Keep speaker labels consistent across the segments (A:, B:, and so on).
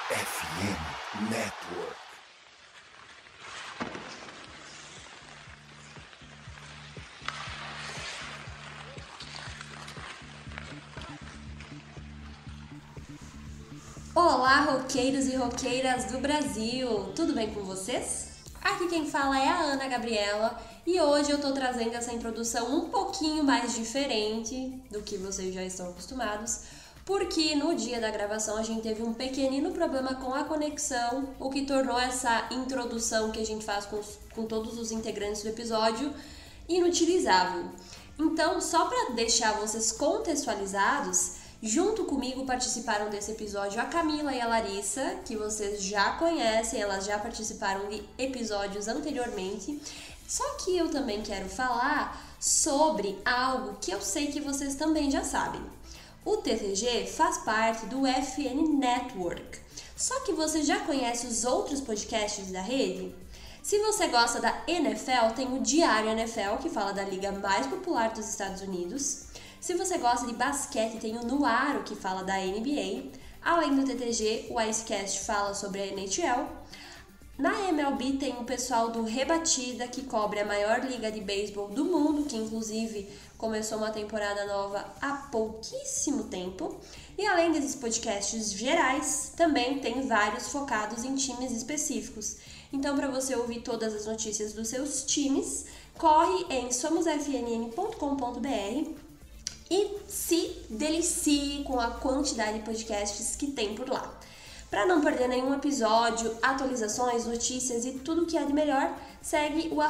A: FM Network.
B: Olá, roqueiros e roqueiras do Brasil! Tudo bem com vocês? Aqui quem fala é a Ana Gabriela e hoje eu tô trazendo essa introdução um pouquinho mais diferente do que vocês já estão acostumados, porque no dia da gravação a gente teve um pequenino problema com a conexão, o que tornou essa introdução que a gente faz com todos os integrantes do episódio inutilizável. Então, só para deixar vocês contextualizados, junto comigo participaram desse episódio a Camila e a Larissa, que vocês já conhecem, elas já participaram de episódios anteriormente. Só que eu também quero falar sobre algo que eu sei que vocês também já sabem. O TTG faz parte do FN Network. Só que você já conhece os outros podcasts da rede? Se você gosta da NFL, tem o Diário NFL, que fala da liga mais popular dos Estados Unidos. Se você gosta de basquete, tem o Nuaro, que fala da NBA. Além do TTG, o Icecast fala sobre a NHL. Na MLB tem o pessoal do Rebatida, que cobre a maior liga de beisebol do mundo, que inclusive começou uma temporada nova há pouquíssimo tempo. E além desses podcasts gerais, também tem vários focados em times específicos. Então, para você ouvir todas as notícias dos seus times, corre em somosfnn.com.br e se delicie com a quantidade de podcasts que tem por lá. Para não perder nenhum episódio, atualizações, notícias e tudo o que há de melhor, segue o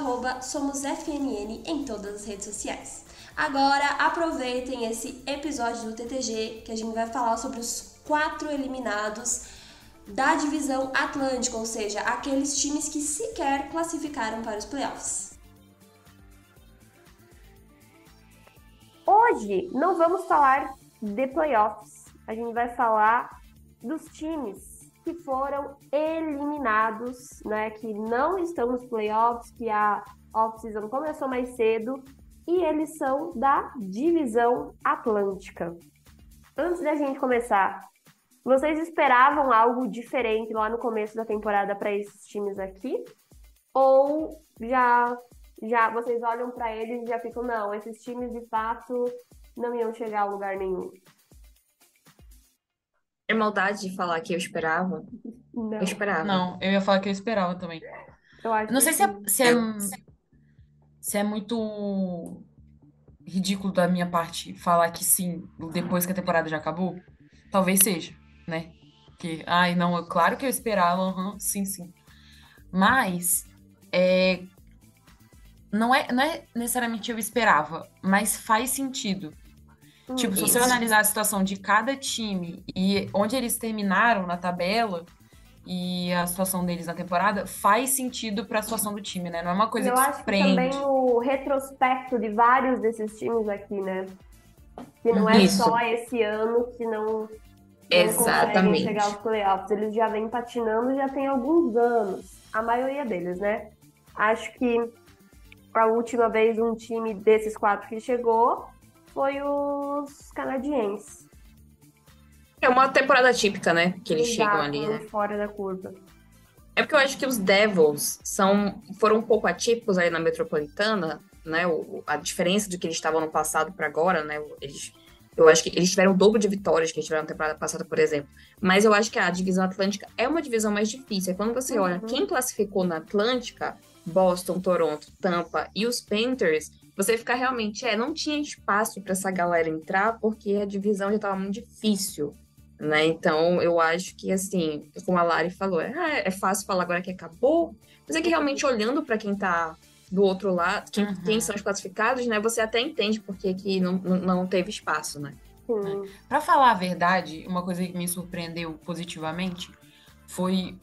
B: @SomosFNN em todas as redes sociais. Agora aproveitem esse episódio do TTG que a gente vai falar sobre os 4 eliminados da divisão Atlântica, ou seja, aqueles times que sequer classificaram para os playoffs.
C: Hoje não vamos falar de playoffs, a gente vai falar dos times que foram eliminados, né, que não estão nos playoffs, que a off-season começou mais cedo, e eles são da divisão Atlântica. Antes da gente começar, vocês esperavam algo diferente lá no começo da temporada para esses times aqui? Ou já vocês olham para eles e já ficam, não, esses times de fato não iam chegar a lugar nenhum?
D: É maldade de falar que eu esperava.
C: Não.
D: Eu esperava.
E: Não, eu ia falar que eu esperava também.
C: Eu acho
E: Não
C: que
E: sei
C: sim.
E: se é muito ridículo da minha parte falar que sim, depois que a temporada já acabou. Talvez seja, né? Que, ai, não, claro que eu esperava, sim, sim. Mas, não é necessariamente eu esperava, mas faz sentido. Tipo, se você
D: Isso.
E: analisar a situação de cada time e onde eles terminaram na tabela e a situação deles na temporada, faz sentido para a situação do time, né? Não é uma coisa
C: Eu
E: que
C: acho que
E: surpreende.
C: também o retrospecto de vários desses times aqui, né? Que não é
D: Isso.
C: só esse ano que não conseguem
D: Exatamente.
C: chegar aos playoffs. Eles já vêm patinando já tem alguns anos. A maioria deles, né? Acho que a última vez um time desses 4 que chegou foi os canadienses.
D: É uma temporada típica, né? Que eles chegam ali, né?
C: Muito fora da curva.
D: É porque eu acho que os Devils foram um pouco atípicos aí na Metropolitana, né? A diferença de que eles estavam no passado para agora, né? Eu acho que eles tiveram o dobro de vitórias que eles tiveram na temporada passada, por exemplo. Mas eu acho que a divisão Atlântica é uma divisão mais difícil. Quando você olha quem classificou na Atlântica, Boston, Toronto, Tampa e os Panthers, você fica realmente, não tinha espaço para essa galera entrar porque a divisão já estava muito difícil, né? Então, eu acho que, assim, como a Lari falou, é fácil falar agora que acabou, mas é que realmente olhando para quem tá do outro lado, quem são os classificados, né? Você até entende porque que não teve espaço, né?
C: Sim.
E: Pra falar a verdade, uma coisa que me surpreendeu positivamente foi,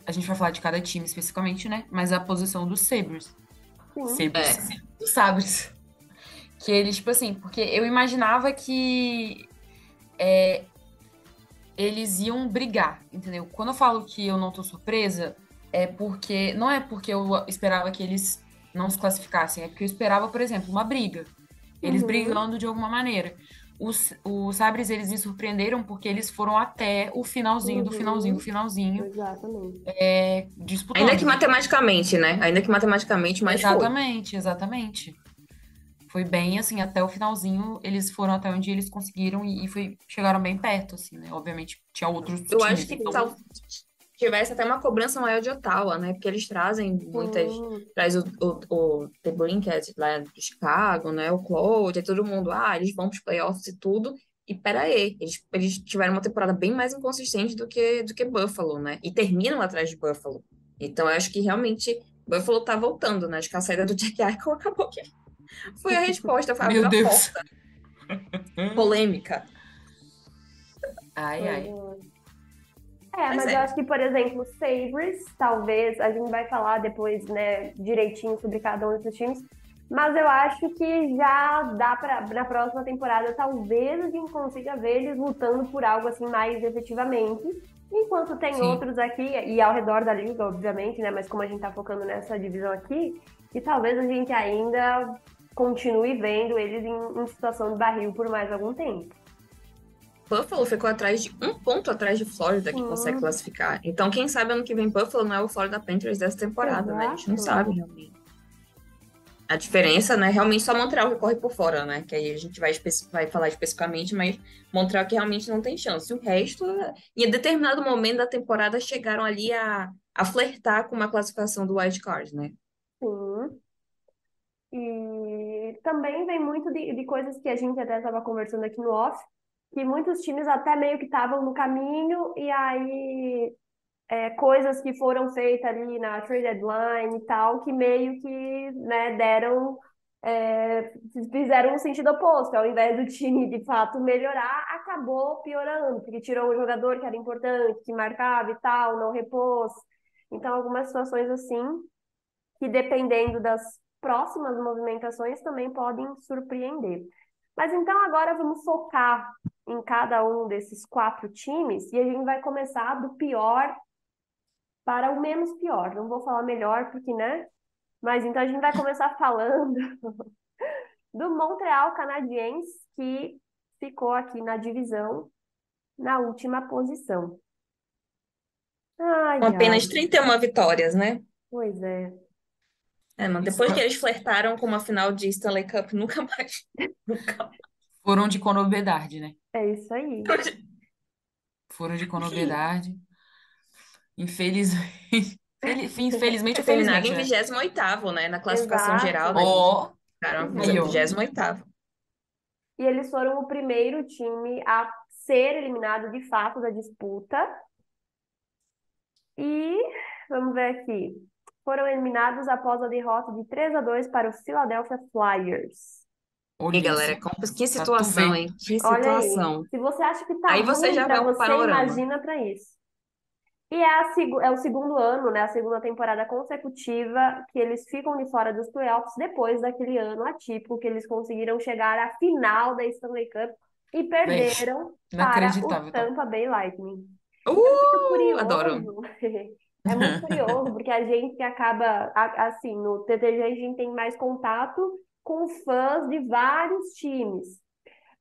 E: a gente vai falar de cada time especificamente, né? Mas a posição dos Sabres. Dos Sabres. Que eles, tipo assim, porque eu imaginava que eles iam brigar, entendeu? Quando eu falo que eu não tô surpresa, não é porque eu esperava que eles não se classificassem, é porque eu esperava, por exemplo, uma briga. Eles brigando de alguma maneira. os Sabres, eles me surpreenderam porque eles foram até o finalzinho do finalzinho do
C: Uhum,
E: finalzinho,
C: exatamente.
D: Ainda que
E: disputando.
D: matematicamente, né? Ainda que matematicamente, mas foi.
E: Exatamente, exatamente. Foi bem assim, até o finalzinho, eles foram até onde eles conseguiram chegaram bem perto, assim, né? Obviamente, tinha outros
D: Eu acho
E: times,
D: que
E: então
D: tivesse até uma cobrança maior de Ottawa, né? Porque eles trazem muitas.
C: Sim,
D: Traz o The Blinket lá de Chicago, né? O Claude, é todo mundo. Ah, eles vão para os playoffs e tudo. E peraí, eles tiveram uma temporada bem mais inconsistente do que Buffalo, né? E terminam atrás de Buffalo. Então eu acho que realmente Buffalo tá voltando, né? Acho que a saída do Jack Eichel acabou que foi a resposta,
E: meu
D: abriu a
E: Deus.
D: porta. Polêmica.
E: Ai,
C: pois
E: ai.
C: é.
D: Mas
C: Mas eu
D: é.
C: acho que, por exemplo, Sabres, talvez, a gente vai falar depois, né, direitinho sobre cada um desses times, mas eu acho que já dá para, na próxima temporada, talvez a gente consiga ver eles lutando por algo assim mais efetivamente, enquanto tem
E: Sim.
C: outros aqui, e ao redor da liga, obviamente, né, mas como a gente tá focando nessa divisão aqui, e talvez a gente ainda continue vendo eles em situação de barril por mais algum tempo.
D: Buffalo ficou atrás de um ponto atrás de Flórida que consegue
C: Sim,
D: classificar. Então, quem sabe ano que vem Buffalo não é o Florida Panthers dessa temporada, né? A gente não
C: exato.
D: sabe realmente. A diferença, né? Realmente só Montreal que corre por fora, né? Que aí a gente vai falar especificamente, mas Montreal que realmente não tem chance. O resto, em determinado momento da temporada, chegaram ali a flertar com uma classificação do wild card, né?
C: Sim. E também vem muito de coisas que a gente até estava conversando aqui no off, que muitos times até meio que estavam no caminho, e aí coisas que foram feitas ali na trade deadline e tal, que meio que, né, fizeram um sentido oposto. Ao invés do time de fato melhorar, acabou piorando, porque tirou um jogador que era importante, que marcava e tal, não repôs. Então, algumas situações assim que dependendo das próximas movimentações também podem surpreender. Mas então agora vamos focar em cada um desses quatro times e a gente vai começar do pior para o menos pior. Não vou falar melhor porque, né? Mas então a gente vai começar falando do Montreal Canadiens, que ficou aqui na divisão na última posição.
D: Com
C: Ai,
D: apenas
C: ai,
D: 31 vitórias, né?
C: pois é.
D: É, mano, depois que eles flertaram com uma final de Stanley Cup, nunca mais. Nunca
E: Foram de Conorbedade, né?
C: É isso aí.
D: mais.
E: Foram de
D: Enfim,
E: Conorbedade. Infelizmente. Infelizmente ou
D: terminaram
E: felizmente,
D: em
E: né?
D: 28º, né? Na classificação geral da
C: Exato.
D: liga.
E: Ó,
D: Ficaram
E: aí, ó.
D: 28º.
C: E eles foram o primeiro time a ser eliminado de fato da disputa. E vamos ver aqui. Foram eliminados após a derrota de 3-2 para o Philadelphia Flyers.
D: E
E: Olha
D: galera,
E: isso.
D: que
E: Pra tu
D: situação,
E: ver.
D: hein? Que
C: Olha aí.
D: situação.
C: Se você acha que tá
D: Aí você
C: ruim
D: já
C: para
D: vê um
C: você,
D: panorama.
C: imagina para isso. E é o segundo ano, né, a segunda temporada consecutiva que eles ficam de fora dos playoffs depois daquele ano atípico que eles conseguiram chegar à final da Stanley Cup e
E: Véi,
C: perderam para o
E: inacreditável, tá?
C: Tampa Bay Lightning. E é muito
D: Adoro.
C: curioso, é muito curioso, porque a gente que acaba, assim, no TTG a gente tem mais contato com fãs de vários times.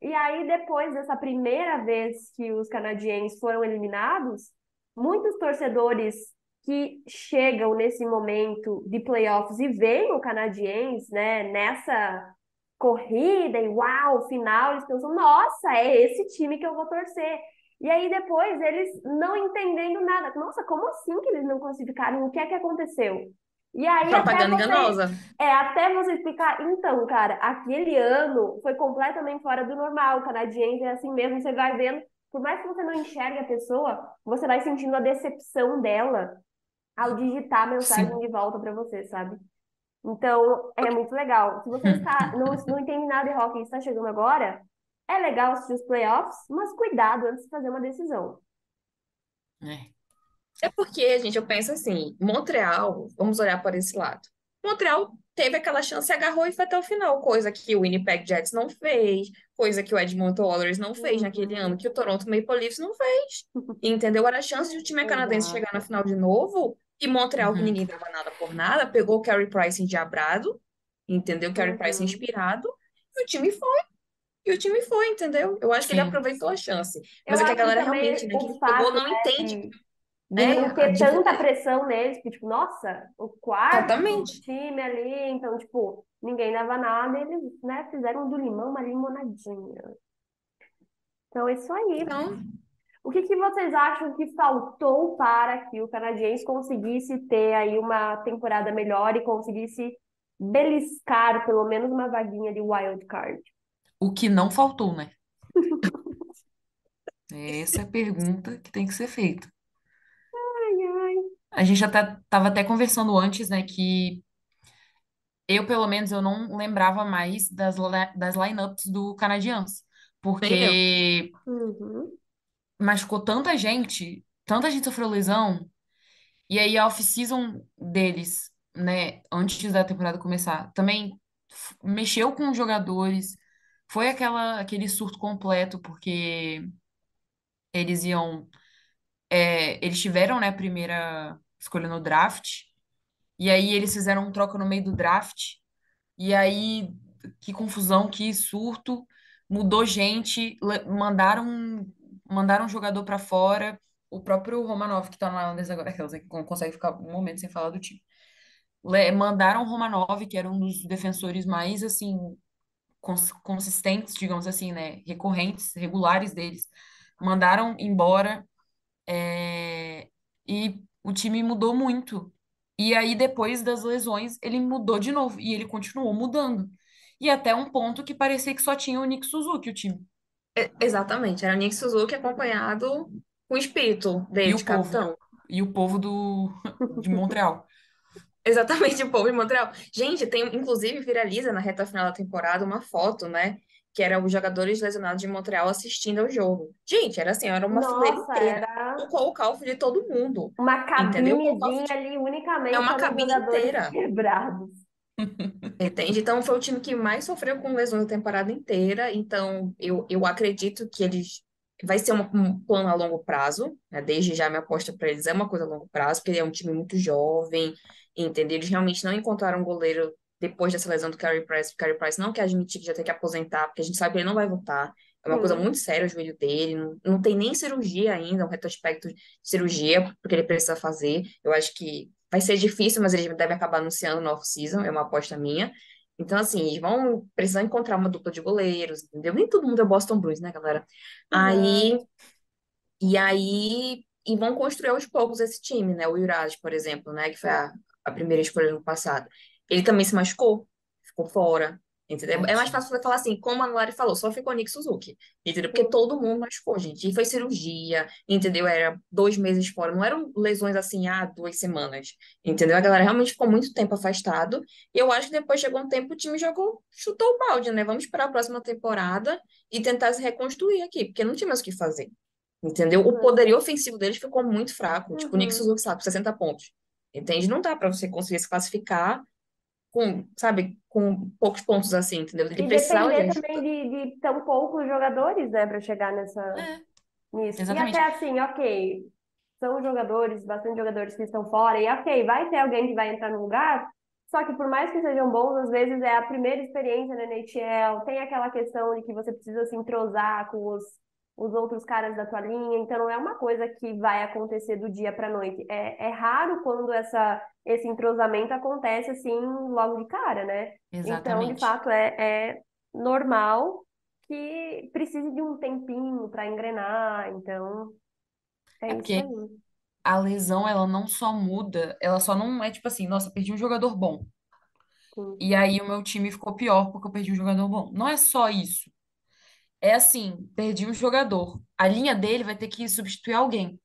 C: E aí, depois dessa primeira vez que os canadienses foram eliminados, muitos torcedores que chegam nesse momento de playoffs e veem o canadiense, né, nessa corrida e uau, final, eles pensam, nossa, é esse time que eu vou torcer. E aí depois eles não entendendo nada. Nossa, como assim que eles não classificaram? O que é que aconteceu? E aí
D: Propaganda enganosa.
C: até você explicar, então, cara, aquele ano foi completamente fora do normal. O canadiense é assim mesmo, você vai vendo, por mais que você não enxergue a pessoa, você vai sentindo a decepção dela ao digitar a mensagem
E: Sim.
C: de volta para você, sabe? Então, é muito legal. Se você não entende nada de hockey e está chegando agora, é legal assistir os playoffs, mas cuidado antes de fazer uma decisão.
E: É.
D: É porque, gente, eu penso assim, Montreal, vamos olhar por esse lado. Montreal teve aquela chance, agarrou e foi até o final, coisa que o Winnipeg Jets não fez, coisa que o Edmonton Oilers não fez naquele ano,
C: Uhum.
D: que o Toronto Maple Leafs não fez. Entendeu? Era a chance de o time canadense chegar na
C: Exato.
D: final de novo, e Montreal, que
E: Uhum.
D: ninguém dava nada por nada, pegou o Carey Price endiabrado, entendeu? Carey Price
C: Uhum.
D: inspirado, e o time foi. E o time foi, entendeu? Eu acho que ele
E: Sim.
D: aproveitou a chance.
C: Eu
D: Mas é que a
C: acho que
D: galera
C: também
D: realmente, né,
C: o
D: que jogou
C: fato,
D: não
C: né,
D: entende,
C: de
D: né,
C: não ter tanta pressão neles, que, tipo, nossa, o quarto
D: exatamente.
C: time ali, então, tipo, ninguém dava nada, e eles, né, fizeram do limão uma limonadinha. Então, é isso aí.
D: Então,
C: O que que vocês acham que faltou para que o Canadiense conseguisse ter aí uma temporada melhor e conseguisse beliscar pelo menos uma vaguinha de wild card?
E: O que não faltou, né? Essa é a pergunta que tem que ser feita.
C: Ai, ai.
E: A gente até tava até conversando antes, né, que eu, pelo menos, eu não lembrava mais das lineups do Canadiens,
D: nem eu.
E: porque
C: Uhum.
E: machucou tanta gente sofreu lesão, e aí a off-season deles, né, antes da temporada começar, também mexeu com os jogadores, foi aquele surto completo, porque eles iam, eles tiveram, né, a primeira escolha no draft, e aí eles fizeram um troca no meio do draft, e aí, que confusão, que surto, mudou gente, mandaram um jogador pra fora, o próprio Romanov, que tá na Islanders agora, aquelas né, que não consegue ficar um momento sem falar do time. Mandaram o Romanov, que era um dos defensores mais, assim, consistentes, digamos assim, né, recorrentes, regulares deles. Mandaram embora, e o time mudou muito. E aí, depois das lesões, ele mudou de novo. E ele continuou mudando. E até um ponto que parecia que só tinha o Nick Suzuki, o time.
D: Exatamente, era o Nick Suzuki acompanhado com o espírito
E: E
D: dele
E: o
D: de
E: povo.
D: capitão.
E: E o povo de Montreal.
D: Exatamente, o povo de Montreal. Gente, tem, inclusive, viraliza na reta final da temporada uma foto, né? Que era os jogadores lesionados de Montreal assistindo ao jogo. Gente, era assim, era uma fileira
C: Nossa,
D: inteira.
C: era
D: Com o calvo de todo mundo.
C: uma
D: Entendeu? Com o calvo
C: cabinezinha
D: de...
C: ali
D: É
C: unicamente
D: uma
C: para os
D: cabine
C: jogadores
D: inteira.
C: quebrados.
D: Entende? Então, foi o time que mais sofreu com lesões a temporada inteira. Então, eu acredito que eles. Vai ser um plano a longo prazo, né? Desde já minha aposta para eles é uma coisa a longo prazo, porque é um time muito jovem, entendeu? Eles realmente não encontraram um goleiro depois dessa lesão do Carey Price. O Carey Price não quer admitir que já tem que aposentar, porque a gente sabe que ele não vai voltar. É uma coisa
C: Sim.
D: muito séria o joelho dele, não tem nem cirurgia ainda, um retrospecto de cirurgia, porque ele precisa fazer. Eu acho que vai ser difícil, mas eles devem acabar anunciando no off-season, é uma aposta minha. Então, assim, eles vão precisar encontrar uma dupla de goleiros, entendeu? Nem todo mundo é Boston Bruins, né, galera? Aí,
C: Exato.
D: e vão construir aos poucos esse time, né? O Juraj, por exemplo, né, que foi a primeira escolha no passado. Ele também se machucou, ficou fora, entendeu? É mais
E: Tadinho.
D: fácil você falar assim, como a Lari falou, só ficou Nick Suzuki, entendeu? Porque
C: Sim.
D: todo mundo machucou, gente. E foi cirurgia, entendeu? Era 2 meses fora, não eram lesões assim, 2 semanas, entendeu? A galera realmente ficou muito tempo afastado. E eu acho que depois chegou um tempo, o time jogou, chutou o balde, né? Vamos esperar a próxima temporada e tentar se reconstruir aqui, porque não tinha mais o que fazer. Entendeu? O poderio ofensivo deles ficou muito fraco. Tipo, o Nick
C: Uhum.
D: Suzuki, sabe, 60 pontos. Entende? Não dá pra você conseguir se classificar com, sabe, com poucos pontos assim, entendeu? Ele
C: E
D: precisava de
C: depender também
D: ajuda.
C: de tão poucos jogadores, né, para chegar
E: É,
C: nisso. E
E: exatamente.
C: até assim, ok, são jogadores, bastante jogadores que estão fora, e ok, vai ter alguém que vai entrar no lugar, só que por mais que sejam bons, às vezes é a primeira experiência na NHL, tem aquela questão de que você precisa se entrosar com os outros caras da tua linha, então não é uma coisa que vai acontecer do dia para noite. É raro quando esse entrosamento acontece assim logo de cara, né? Então, de
E: Exatamente.
C: fato, é normal que precise de um tempinho para engrenar, então é
E: É
C: isso
E: porque
C: aí.
E: a lesão, ela não só muda, ela só não é tipo assim, nossa, perdi um jogador bom.
C: Sim.
E: E aí o meu time ficou pior porque eu perdi um jogador bom. Não é só isso. É assim, perdi um jogador. A linha dele vai ter que substituir alguém.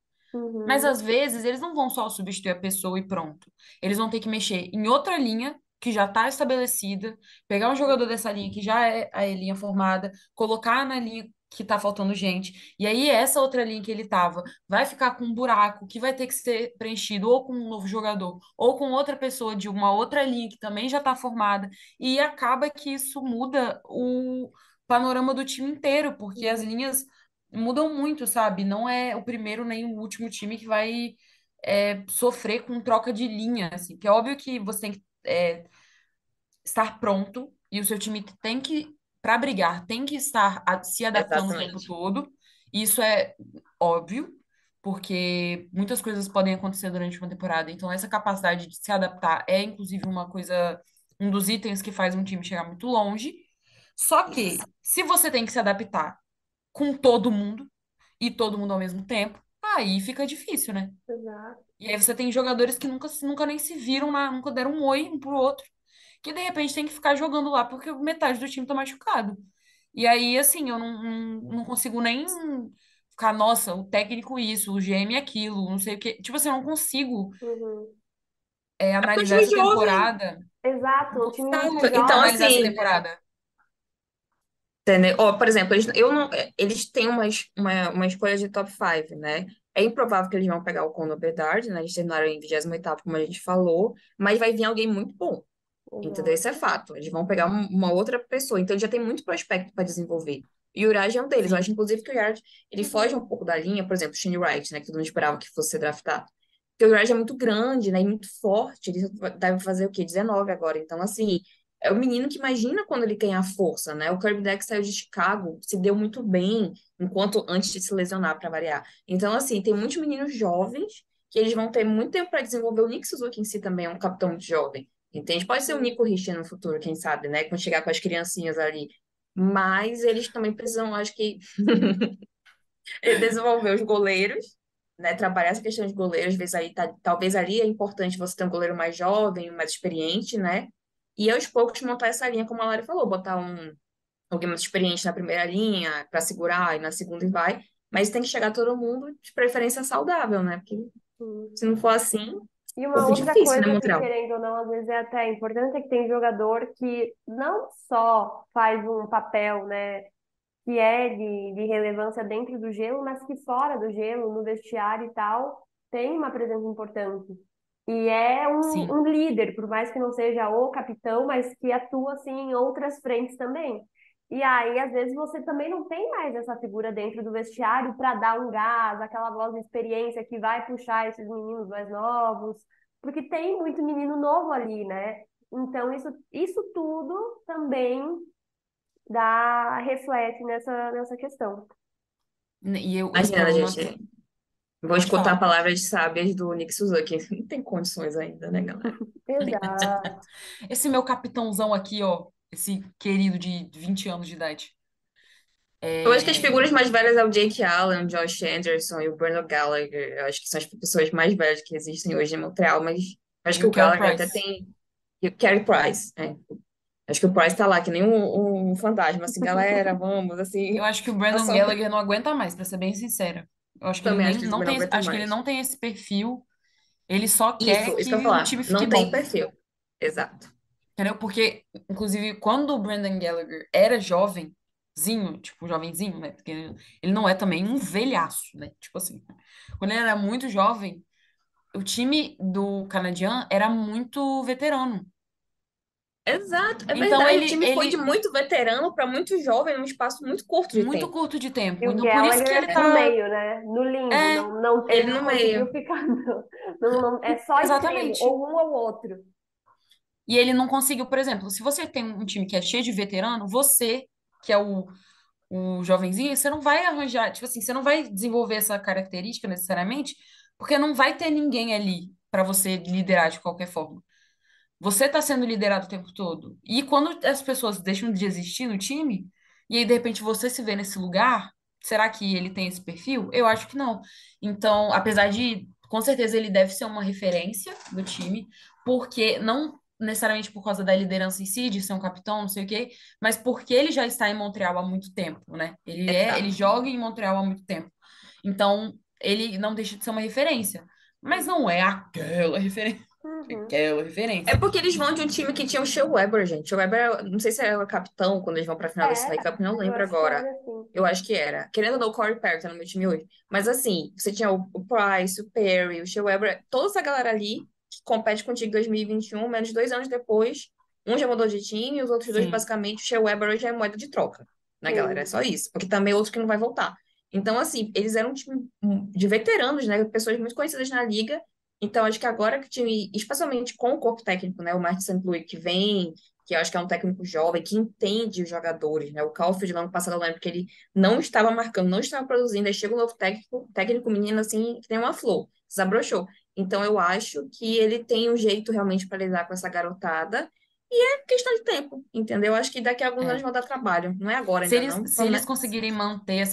E: Mas
C: Uhum.
E: às vezes eles não vão só substituir a pessoa e pronto. Eles vão ter que mexer em outra linha que já está estabelecida, pegar um jogador dessa linha que já é a linha formada, colocar na linha que está faltando gente. E aí essa outra linha que ele estava vai ficar com um buraco que vai ter que ser preenchido ou com um novo jogador ou com outra pessoa de uma outra linha que também já está formada. E acaba que isso muda o panorama do time inteiro, porque as linhas mudam muito, sabe? Não é o primeiro nem o último time que vai sofrer com troca de linha, assim. Que é óbvio que você tem que estar pronto e o seu time tem que para brigar, tem que estar se adaptando o tempo
D: Exatamente.
E: todo. Isso é óbvio, porque muitas coisas podem acontecer durante uma temporada. Então, essa capacidade de se adaptar é, inclusive, uma coisa, um dos itens que faz um time chegar muito longe. Só que, se você tem que se adaptar com todo mundo ao mesmo tempo, aí fica difícil, né?
C: Exato.
E: E aí você tem jogadores que nunca nem se viram, nunca deram um oi um pro outro, que de repente tem que ficar jogando lá porque metade do time tá machucado. E aí, assim, eu não consigo nem ficar, nossa, o técnico isso, o GM aquilo, não sei o quê. Tipo assim, eu não consigo
C: Uhum.
D: É porque o
E: analisar
D: time
E: essa
D: jovem.
E: temporada.
C: Exato,
E: Não
C: um time
E: consigo
C: muito
D: Então,
C: jovem.
E: analisar essa
D: assim,
E: temporada.
D: entendeu? Ó, por exemplo, eu não, eles têm uma escolha de top 5, né? É improvável que eles vão pegar o Conor Bedard, né? Eles terminaram em 28º, como a gente falou, mas vai vir alguém muito bom. Entendeu?
C: Exato.
D: Isso é fato. Eles vão pegar uma outra pessoa. Então, ele já tem muito prospecto para desenvolver. E o Urage é um deles. Eu acho,
E: Sim.
D: inclusive, que o Urage, ele foge
C: Uhum.
D: um pouco da linha. Por exemplo, o Shane Wright, né? Que todo mundo esperava que fosse ser draftado. Porque o Urage é muito grande, né? E muito forte. Ele deve fazer o quê? 19 agora. Então, assim, é o menino que imagina quando ele ganhar força, né? O Kirby Deck saiu de Chicago, se deu muito bem, enquanto antes de se lesionar, para variar. Então, assim, tem muitos meninos jovens que eles vão ter muito tempo para desenvolver. O Nick Suzuki em si também é um capitão muito jovem. Entende? Pode ser o
C: Sim.
D: Nico Rich no futuro, quem sabe, né? Quando chegar com as criancinhas ali. Mas eles também precisam, acho que, desenvolver os goleiros, né? Trabalhar essa questão de goleiros. Às vezes aí talvez ali é importante você ter um goleiro mais jovem, mais experiente, né? E aos poucos montar essa linha, como a Lari falou, botar alguém mais experiente na primeira linha para segurar, e na segunda e vai. Mas tem que chegar todo mundo de preferência saudável, né? Porque
C: Sim.
D: se não for assim, um
C: E uma
D: pouco
C: outra
D: difícil, né,
C: coisa que,
D: Montreal?
C: querendo ou não, às vezes é até importante é que tem jogador que não só faz um papel, né, que é de relevância dentro do gelo, mas que fora do gelo, no vestiário e tal, tem uma presença importante. E é
E: Sim.
C: um líder, por mais que não seja o capitão, mas que atua assim em outras frentes também. E aí, às vezes, você também não tem mais essa figura dentro do vestiário para dar um gás, aquela voz de experiência que vai puxar esses meninos mais novos, porque tem muito menino novo ali, né? Então, isso tudo também reflete nessa questão.
E: E esse
D: Imagina,
E: problema
D: gente. Vou
E: pode
D: escutar
E: falar.
D: palavras sábias do Nick Suzuki. Não tem condições ainda, né, galera?
C: Exato.
E: Esse meu capitãozão aqui, ó, esse querido de 20 anos de idade.
D: Eu acho que as
E: É...
D: figuras mais velhas é o Jake Allen, o Josh Anderson e o Bruno Gallagher. Eu acho que são as pessoas mais velhas que existem hoje em Montreal, mas acho
E: E
D: que
E: o
D: o
E: Carey
D: Gallagher até
E: Price.
D: tem. E o Carey Price, é. Acho que o Price tá lá, que nem um fantasma, assim, galera, vamos,
E: Eu
D: assim.
E: acho que o
D: Tá
E: Brandon
D: só...
E: Gallagher não aguenta mais, pra ser bem sincera. Eu acho que ele
D: Também
E: nem
D: acho que ele
E: não
D: também não
E: tem,
D: aguenta
E: acho que ele
D: mais.
E: não tem esse perfil. Ele só quer
D: Isso que eu ia
E: que o
D: falar.
E: time fique
D: Não tem
E: bom.
D: perfil. Exato.
E: Entendeu? Porque, inclusive, quando o Brandon Gallagher era jovenzinho, tipo, jovenzinho, né? Porque ele não é também um velhaço, né? Tipo assim. Quando ele era muito jovem, o time do Canadian era muito veterano.
D: Exato, é
E: Então
D: verdade. O
E: ele,
D: time foi de
E: ele
D: muito veterano para muito jovem num espaço muito curto de
E: muito
D: tempo.
E: curto de
C: E
E: tempo.
C: o
E: Então por isso que ele
C: Gallagher no
E: tá.
C: meio, né? No limbo.
E: É,
C: Ele
D: Ele
C: não
D: no
C: conseguiu
D: meio.
C: ficar. É só extremo,
E: exatamente.
C: ou um ou outro.
E: E ele não conseguiu, por exemplo, se você tem um time que é cheio de veterano, você, que é o jovenzinho, você não vai arranjar, tipo assim, você não vai desenvolver essa característica necessariamente, porque não vai ter ninguém ali para você liderar de qualquer forma. Você está sendo liderado o tempo todo. E quando as pessoas deixam de existir no time, e aí de repente você se vê nesse lugar, será que ele tem esse perfil? Eu acho que não. Então, apesar de, com certeza, ele deve ser uma referência do time, porque não necessariamente por causa da liderança em si, de ser um capitão, não sei o quê, mas porque ele já está em Montreal há muito tempo, né? Ele
D: Exato.
E: joga em Montreal há muito tempo. Então, ele não deixa de ser uma referência. Mas não é
C: Uhum.
E: aquela
D: É
E: referência.
D: porque eles vão de um time que tinha o Shea Weber, gente. O Shea Weber, não sei se era o capitão quando eles vão pra final da Stanley
C: Era.
D: Cup, não
C: Eu
D: lembro
C: acho que
D: agora.
C: era assim.
D: Eu acho que era. Querendo ou não, o Corey Perry tá no meu time hoje. Mas assim, você tinha o Price, o Perry, o Shea Weber, toda essa galera ali que compete contigo em 2021, menos 2 anos depois. Um já mudou de time, e os outros dois,
E: Sim.
D: basicamente, o Shea Weber hoje é moeda de troca, né, galera? É
C: Sim.
D: só isso. Porque também é outro que não vai voltar. Então, assim, eles eram um time de veteranos, né? Pessoas muito conhecidas na liga Então, acho que agora que o time, especialmente com o corpo técnico, né? O Martin St. Louis que vem, que eu acho que é um técnico jovem, que entende os jogadores, né? O Caulfield, no ano passado, eu lembro que ele não estava marcando, não estava produzindo, aí chega um novo técnico menino, assim, que tem uma flor, desabrochou. Então, eu acho que ele tem um jeito realmente para lidar com essa garotada, e é questão de tempo, entendeu? Acho que daqui a alguns anos
E: É.
D: vão dar trabalho. Não é agora
E: Se
D: ainda
E: eles,
D: não,
E: se
D: pelo
E: eles
D: menos.
E: conseguirem manter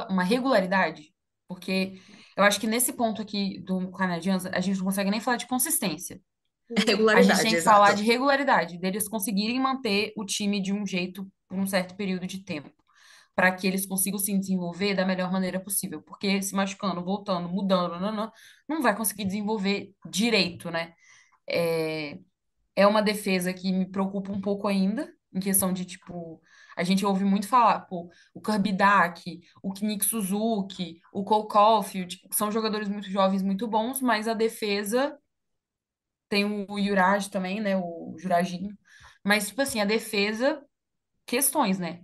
E: uma regularidade, porque eu acho que nesse ponto aqui do Canadians, a gente não consegue nem falar de consistência. A gente tem
D: Regularidade,
E: que falar
D: exato.
E: de regularidade, deles conseguirem manter o time de um jeito por um certo período de tempo, para que eles consigam se desenvolver da melhor maneira possível. Porque se machucando, voltando, mudando, não vai conseguir desenvolver direito, né? É, é uma defesa que me preocupa um pouco ainda, em questão de, tipo, a gente ouve muito falar, pô, o Kirby Dach, o Nick Suzuki, o Cole Caulfield, são jogadores muito jovens, muito bons, mas a defesa tem o Juraj também, né, o Juraginho, mas, tipo assim, a defesa, questões, né?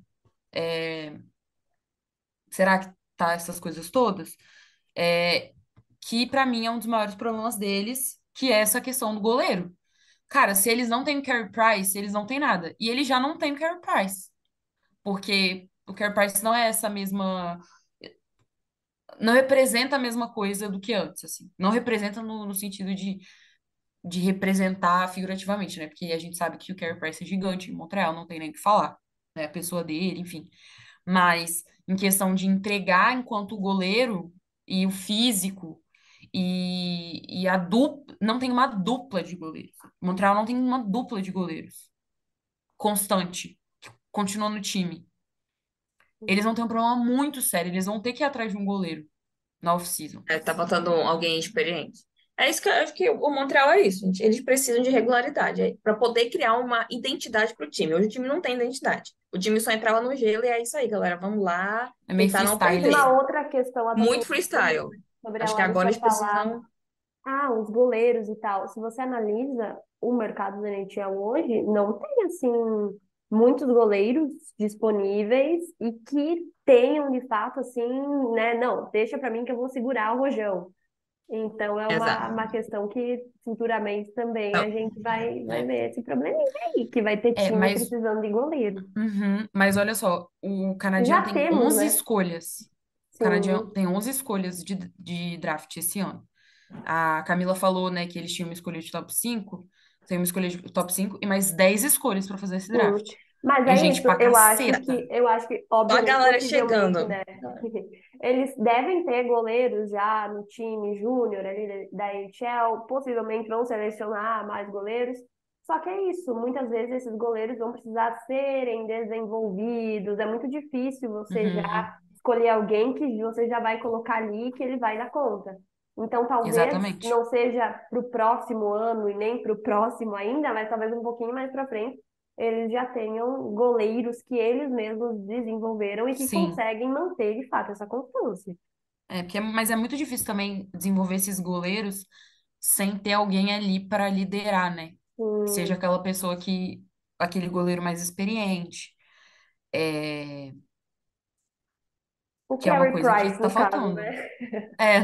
E: Será que tá essas coisas todas? É, que pra mim é um dos maiores problemas deles, que é essa questão do goleiro. Cara, se eles não têm o Carey Price, eles não têm nada. E eles já não têm o Carey Price. Porque o Carey Price não é essa mesma. Não representa a mesma coisa do que antes, assim. Não representa no sentido de representar figurativamente, né? Porque a gente sabe que o Carey Price é gigante em Montreal, não tem nem o que falar, né? A pessoa dele, enfim. Mas em questão de entregar enquanto goleiro e o físico e a dupla. Não tem uma dupla de goleiros. Montreal não tem uma dupla de goleiros constante, que continua no time. Eles vão ter um problema muito sério. Eles vão ter que ir atrás de um goleiro na off-season.
D: É, tá faltando alguém experiente. É isso que eu acho que o Montreal é isso, gente. Eles precisam de regularidade para poder criar uma identidade para o time. Hoje o time não tem identidade. O time só entrava no gelo e é isso aí, galera. Vamos lá,
E: É meio
D: tentar não
E: freestyle,
C: Uma
D: perder.
E: assim.
C: outra questão, até
D: Muito
C: sobre,
D: freestyle.
C: sobre a
D: Acho que agora
C: Larissa
D: eles
C: falar,
D: precisam.
C: os goleiros e tal. Se você analisa o mercado da NHL hoje, não tem, assim, muitos goleiros disponíveis e que tenham, de fato, assim, né? Não, deixa pra mim que eu vou segurar o rojão. Então, é
D: Exato.
C: uma questão que futuramente também a gente vai
E: É,
C: ver esse probleminha aí, que vai ter time
E: mas,
C: precisando de goleiro.
E: mas olha só, o Canadian
C: Já
E: tem
C: temos,
E: 11
C: né?
E: escolhas. O Canadian
C: Sim.
E: tem 11 escolhas de draft esse ano. A Camila falou, né, que eles tinham uma escolha de top 5. Tem uma escolha de top 5 e mais 10 escolhas para fazer esse
C: Sim.
E: draft.
C: Mas
E: É
C: é
E: gente
C: isso,
E: pra caceta.
C: eu acho que,
D: Só a
C: obviamente,
D: galera
C: possivelmente,
D: chegando.
C: né? Eles devem ter goleiros já no time júnior ali da NHL, possivelmente vão selecionar mais goleiros. Só que é isso, muitas vezes esses goleiros vão precisar serem desenvolvidos. É muito difícil você já
E: Uhum,
C: escolher alguém que você já vai colocar ali que ele vai dar conta. Então, talvez
E: exatamente.
C: não seja para o próximo ano e nem para o próximo ainda, mas talvez um pouquinho mais para frente eles já tenham goleiros que eles mesmos desenvolveram e que
E: Sim.
C: conseguem manter de fato essa constância.
E: Mas é muito difícil também desenvolver esses goleiros sem ter alguém ali para liderar, né? Que seja
C: Hum,
E: aquela pessoa que, aquele goleiro mais experiente, é,
C: o
E: que é uma
C: Carey
E: coisa que
C: Price,
E: tá
C: no caso,
E: faltando.
C: né?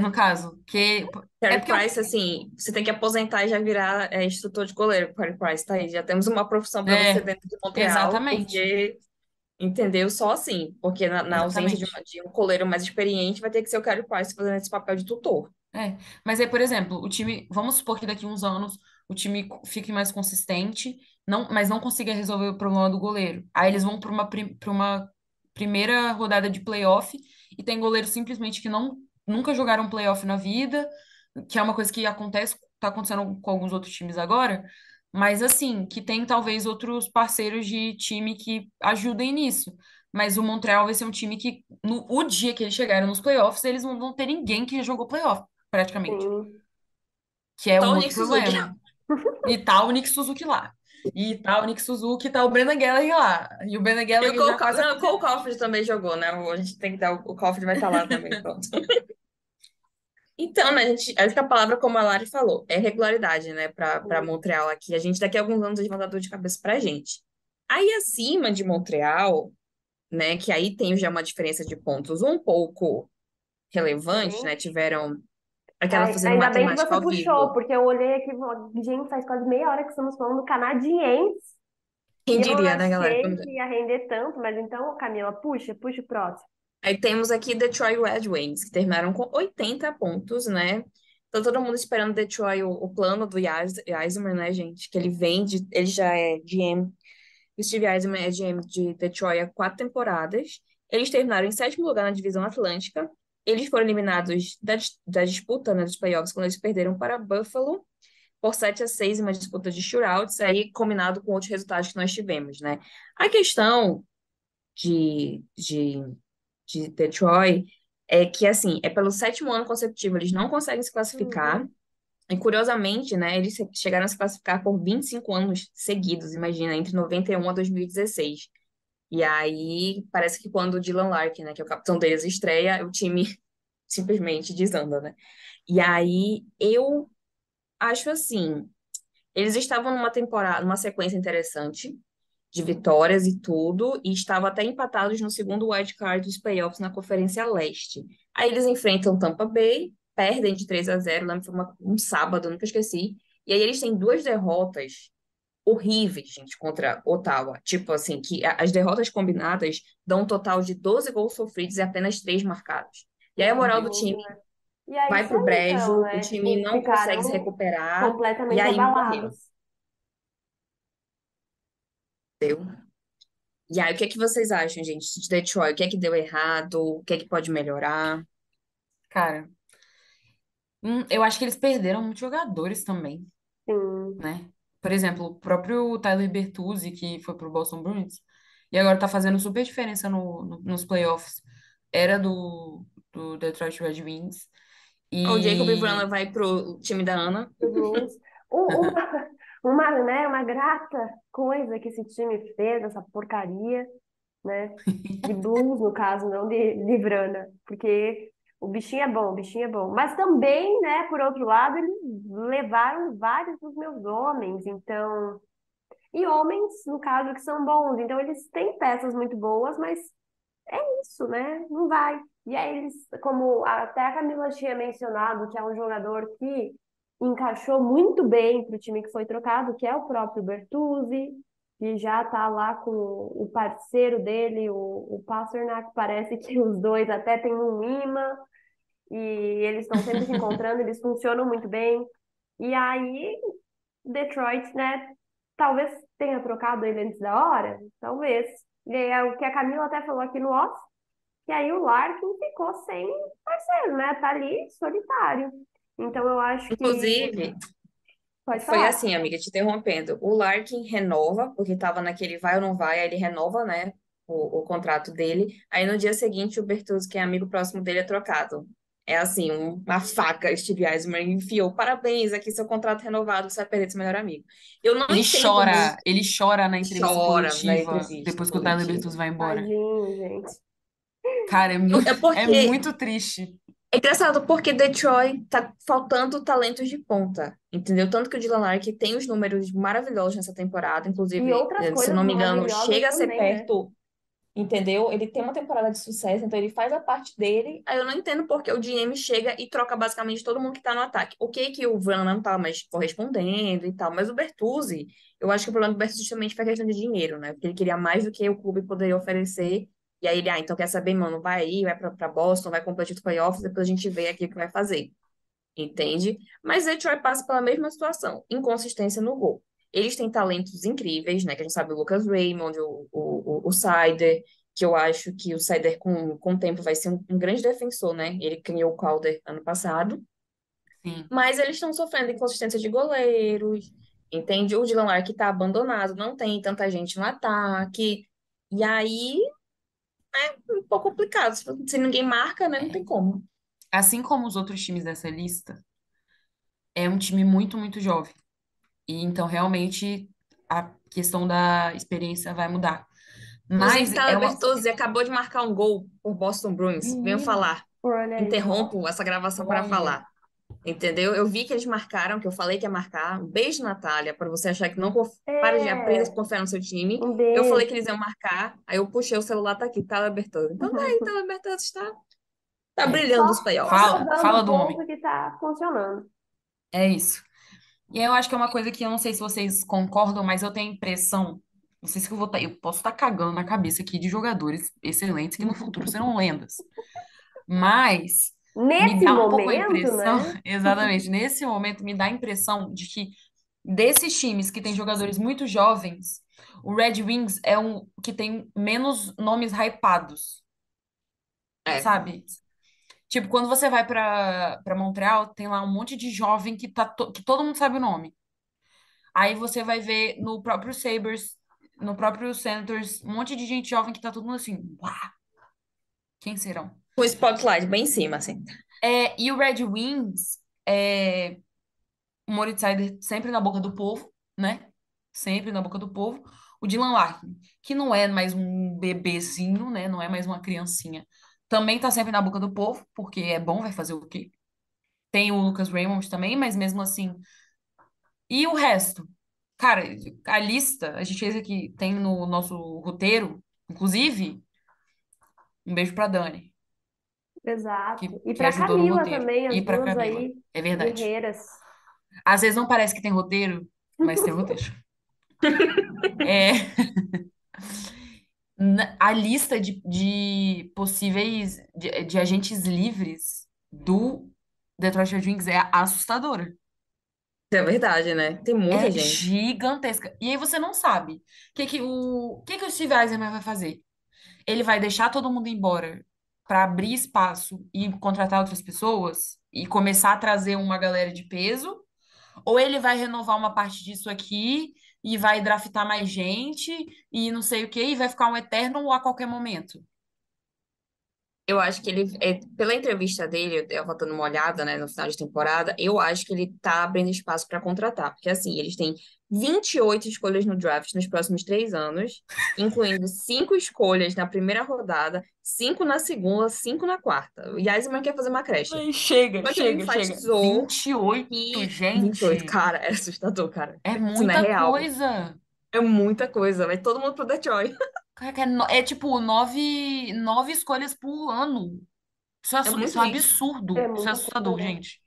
E: No caso, é
D: Carey
E: porque eu,
D: Price, assim, você tem que aposentar e já virar instrutor de goleiro. Carey Price, tá aí. Já temos uma profissão para você
E: é,
D: dentro de Montreal,
E: exatamente,
D: porque entendeu? Só assim, porque na ausência de,
E: exatamente.
D: de um coleiro mais experiente, vai ter que ser o Carey Price fazendo esse papel de tutor.
E: Mas aí, por exemplo, o time, vamos supor que daqui a uns anos o time fique mais consistente, mas não consiga resolver o problema do goleiro. Aí eles vão para uma primeira rodada de playoff e tem goleiros simplesmente que nunca jogaram playoff na vida, que é uma coisa que acontece, tá acontecendo com alguns outros times agora, mas assim, que tem talvez outros parceiros de time que ajudem nisso. Mas o Montreal vai ser um time que, no o dia que eles chegarem nos playoffs, eles não vão ter ninguém que já jogou playoff praticamente.
C: Sim.
E: Que é
D: Só
E: um
D: o
E: outro
D: Nick Suzuki.
E: problema. E tá o Nick Suzuki lá. E tá o Nick Suzuki, e tá o Brennan Gallagher lá. E o Brennan
D: E o
E: Gallagher
D: Cole,
E: já quase
D: não, o Cole
E: aposentou.
D: Caufield também jogou, né? A gente tem que dar. O Caufield vai estar lá também, pronto. Então, né, a gente, acho que a palavra, como a Lari falou, é regularidade, né, para Montreal aqui. A gente, daqui a alguns anos, eles vão dar dor de cabeça pra gente. Aí, acima de Montreal, né, que aí tem já uma diferença de pontos um pouco relevante, né,
C: Diferente.
D: tiveram. aquela fazendo
C: Ainda bem que
D: matemática
C: você
D: ao
C: puxou,
D: vivo.
C: porque eu olhei aqui, e falei, gente, faz quase meia hora que estamos falando canadienses,
D: Quem
C: e eu não
D: diria, né, galera?
C: achei que ia render tanto, mas então, Camila, puxa o próximo.
D: Aí temos aqui Detroit Red Wings, que terminaram com 80 pontos, né? Então todo mundo esperando Detroit, o plano do Yzerman, né, gente? Que ele vem de, ele já é GM, o Steve Yzerman é GM de Detroit há 4 temporadas. Eles terminaram em sétimo lugar na divisão Atlântica. Eles foram eliminados da disputa, né, dos playoffs, quando eles perderam para Buffalo por 7-6 em uma disputa de shootouts, aí combinado com outros resultados que nós tivemos, né? A questão de, de de Detroit é que, assim, é pelo sétimo ano consecutivo, eles não conseguem se classificar.
C: Uhum.
D: E, curiosamente, né, eles chegaram a se classificar por 25 anos seguidos, imagina, entre 91 a 2016. E aí, parece que quando o Dylan Larkin, né, que é o capitão deles, estreia, o time simplesmente desanda, né? E aí, eu acho assim, eles estavam numa temporada, numa sequência interessante, de vitórias e tudo, e estavam até empatados no segundo wild card dos playoffs na Conferência Leste. Aí eles enfrentam Tampa Bay, perdem de 3-0, lembro que foi um sábado, nunca esqueci. E aí eles têm duas derrotas horríveis, gente, contra Ottawa. Tipo assim, que as derrotas combinadas dão um total de 12 gols sofridos e apenas 3 marcados. E aí a
C: Meu
D: moral do
C: Deus,
D: time
C: né? E é
D: vai
C: isso
D: pro
C: aí, então,
D: brejo, o
C: né?
D: time
C: Tipo,
D: não consegue se
C: ficaram
D: recuperar, e
C: completamente
D: aí morreu.
C: abalados.
D: E aí, o que é que vocês acham, gente, de Detroit? O que é que deu errado? O que é que pode melhorar?
E: Cara, eu acho que eles perderam muitos jogadores também,
C: Sim.
E: né? Por exemplo, o próprio Tyler Bertuzzi, que foi pro Boston Bruins, e agora tá fazendo super diferença nos playoffs, era do Detroit Red Wings.
D: O Jacob Vrana
E: E
D: vai pro time da Ana.
C: Do Blues. Uma, uma grata coisa que esse time fez, essa porcaria, né? De blues, no caso, não de Vrana, porque o bichinho é bom, o bichinho é bom. Mas também, né, por outro lado, eles levaram vários dos meus homens, então. E homens, no caso, que são bons. Então, eles têm peças muito boas, mas é isso, né? Não vai. E aí eles, como até a Camila tinha mencionado, que é um jogador que encaixou muito bem para o time que foi trocado, que é o próprio Bertuzzi, que já está lá com o parceiro dele, o Pasternak, parece que os dois até têm um imã, e eles estão sempre se encontrando, eles funcionam muito bem. E aí, Detroit, né? Talvez tenha trocado ele antes da hora, talvez. E aí, é o que a Camila até falou aqui no off, e aí o Larkin ficou sem parceiro, né? Tá ali solitário. Então eu acho que.
D: Inclusive,
C: Pode
D: foi
C: falar.
D: assim, amiga, te interrompendo. O Larkin renova, porque estava naquele vai ou não vai, aí ele renova, né, o contrato dele. Aí no dia seguinte, o Bertuzzi, que é amigo próximo dele, é trocado. É assim, uma faca, Steve Eisner enfiou. Parabéns, aqui seu contrato renovado, você vai perder seu melhor amigo. Eu não entendo muito.
E: ele chora na entrevista
D: Chora na
E: coletiva
D: entrevista
E: depois que o Tyler
D: coletiva.
E: Bertuzzi vai embora.
C: Tadinho, gente.
E: Cara,
D: É
E: é
D: porque
E: muito triste.
D: É engraçado porque Detroit tá faltando talentos de ponta, entendeu? Tanto que o Dylan Lark tem os números maravilhosos nessa temporada,
C: E
D: inclusive,
C: outras
D: se eu
C: coisas
D: não me engano,
C: maravilhosas
D: chega a ser
C: também, né?
D: perto, entendeu? Ele tem uma temporada de sucesso, então ele faz a parte dele. Aí eu não entendo porque o GM chega e troca basicamente todo mundo que tá no ataque. Ok que o Vrana não tá mais correspondendo e tal, mas o Bertuzzi, eu acho que o problema do Bertuzzi justamente foi a questão de dinheiro, né? Porque ele queria mais do que o clube poderia oferecer. E aí ele, então quer saber, mano, vai aí, vai pra Boston, vai competir os playoffs, depois a gente vê aqui o que vai fazer, entende? Mas Detroit passa pela mesma situação, inconsistência no gol. Eles têm talentos incríveis, né? Que a gente sabe o Lucas Raymond, o Seider, que eu acho que o Seider com o tempo vai ser um grande defensor, né? Ele criou o Calder ano passado,
E: Sim.
D: mas eles estão sofrendo inconsistência de goleiros, entende? O Dylan Lark está abandonado, não tem tanta gente no ataque, e aí é um pouco complicado. Se ninguém marca, né? Não tem como.
E: Assim como os outros times dessa lista, é um time muito, muito jovem. E então, realmente, a questão da experiência vai mudar.
D: Inclusive,
E: Mas é
D: Tyler
E: uma.
D: Bertozzi acabou de marcar um gol por Boston Bruins. Venho
E: Menina,
D: falar.
C: Olha aí.
D: Interrompo essa gravação para
E: olha.
D: falar. Entendeu? Eu vi que eles marcaram, que eu falei que ia marcar. Um beijo, Natália, para você achar que não para de aprender a
C: É,
D: confiar no seu time.
C: um
D: Eu falei
C: beijo.
D: que eles iam marcar. Aí eu puxei o celular, tá aqui, Tyler Bertozzi. Então tá aí, Tyler Bertozzi está. Tá
E: É.
D: brilhando os
C: Só
D: playoffs.
C: provando
E: Fala
C: o
E: do homem.
C: ponto que tá funcionando.
E: É isso. E eu acho que é uma coisa que eu não sei se vocês concordam, mas eu tenho a impressão, não sei se eu vou eu posso estar cagando na cabeça aqui de jogadores excelentes que no futuro serão lendas. Mas me
C: Nesse
E: dá um pouco a
C: momento,
E: impressão,
C: né?
E: exatamente, nesse momento me dá a impressão de que desses times que têm jogadores muito jovens, o Red Wings é um que tem menos nomes hypados,
D: É.
E: sabe? Tipo, quando você vai pra Montreal, tem lá um monte de jovem que, que todo mundo sabe o nome. Aí você vai ver no próprio Sabres, no próprio Senators, um monte de gente jovem que tá todo mundo assim, uau, quem serão?
D: Com o spotlight bem em cima, assim.
E: E o Red Wings, o Moritz Seider sempre na boca do povo, né? Sempre na boca do povo. O Dylan Larkin, que não é mais um bebezinho, né? Não é mais uma criancinha. Também tá sempre na boca do povo, porque é bom, vai fazer o quê? Tem o Lucas Raymond também, mas mesmo assim. E o resto? Cara, a lista, a gente fez aqui, tem no nosso roteiro, inclusive, um beijo pra Dani,
C: Exato. E
E: que
C: pra
E: ajudou no
C: Camila
E: roteiro.
C: também,
E: E
C: as
E: pra
C: duas
E: Camila.
C: aí,
E: É verdade.
C: guerreiras.
E: Às vezes não parece que tem roteiro, mas tem roteiro. É, a lista de possíveis, de agentes livres do Detroit Red Wings é assustadora.
D: É verdade, né? Tem muita
E: É
D: gente.
E: gigantesca. E aí você não sabe o que que o Steve Eisenman vai fazer. Ele vai deixar todo mundo embora para abrir espaço e contratar outras pessoas e começar a trazer uma galera de peso, ou ele vai renovar uma parte disso aqui e vai draftar mais gente e não sei o quê, e vai ficar um eterno a qualquer momento.
D: Eu acho que ele, pela entrevista dele, eu vou dando uma olhada, né, no final de temporada, eu acho que ele tá abrindo espaço para contratar. Porque, assim, eles têm 28 escolhas no draft nos próximos 3 anos, incluindo 5 escolhas na primeira rodada, 5 na segunda, 5 na quarta. O Yasman quer fazer uma creche.
E: Ai, chega,
D: Só que ele
E: chega, chega.
D: enfatizou
E: 28,
D: que 28,
E: gente.
D: cara, é assustador, cara.
E: É
D: Isso não é
E: muita
D: real.
E: coisa.
D: É muita coisa. Vai todo mundo pro Detroit.
E: Cara, é tipo nove escolhas por ano.
D: É muita
E: Isso é um
D: gente.
C: É
E: absurdo. Isso é
C: muita coisa,
E: assustador,
C: né?
E: gente.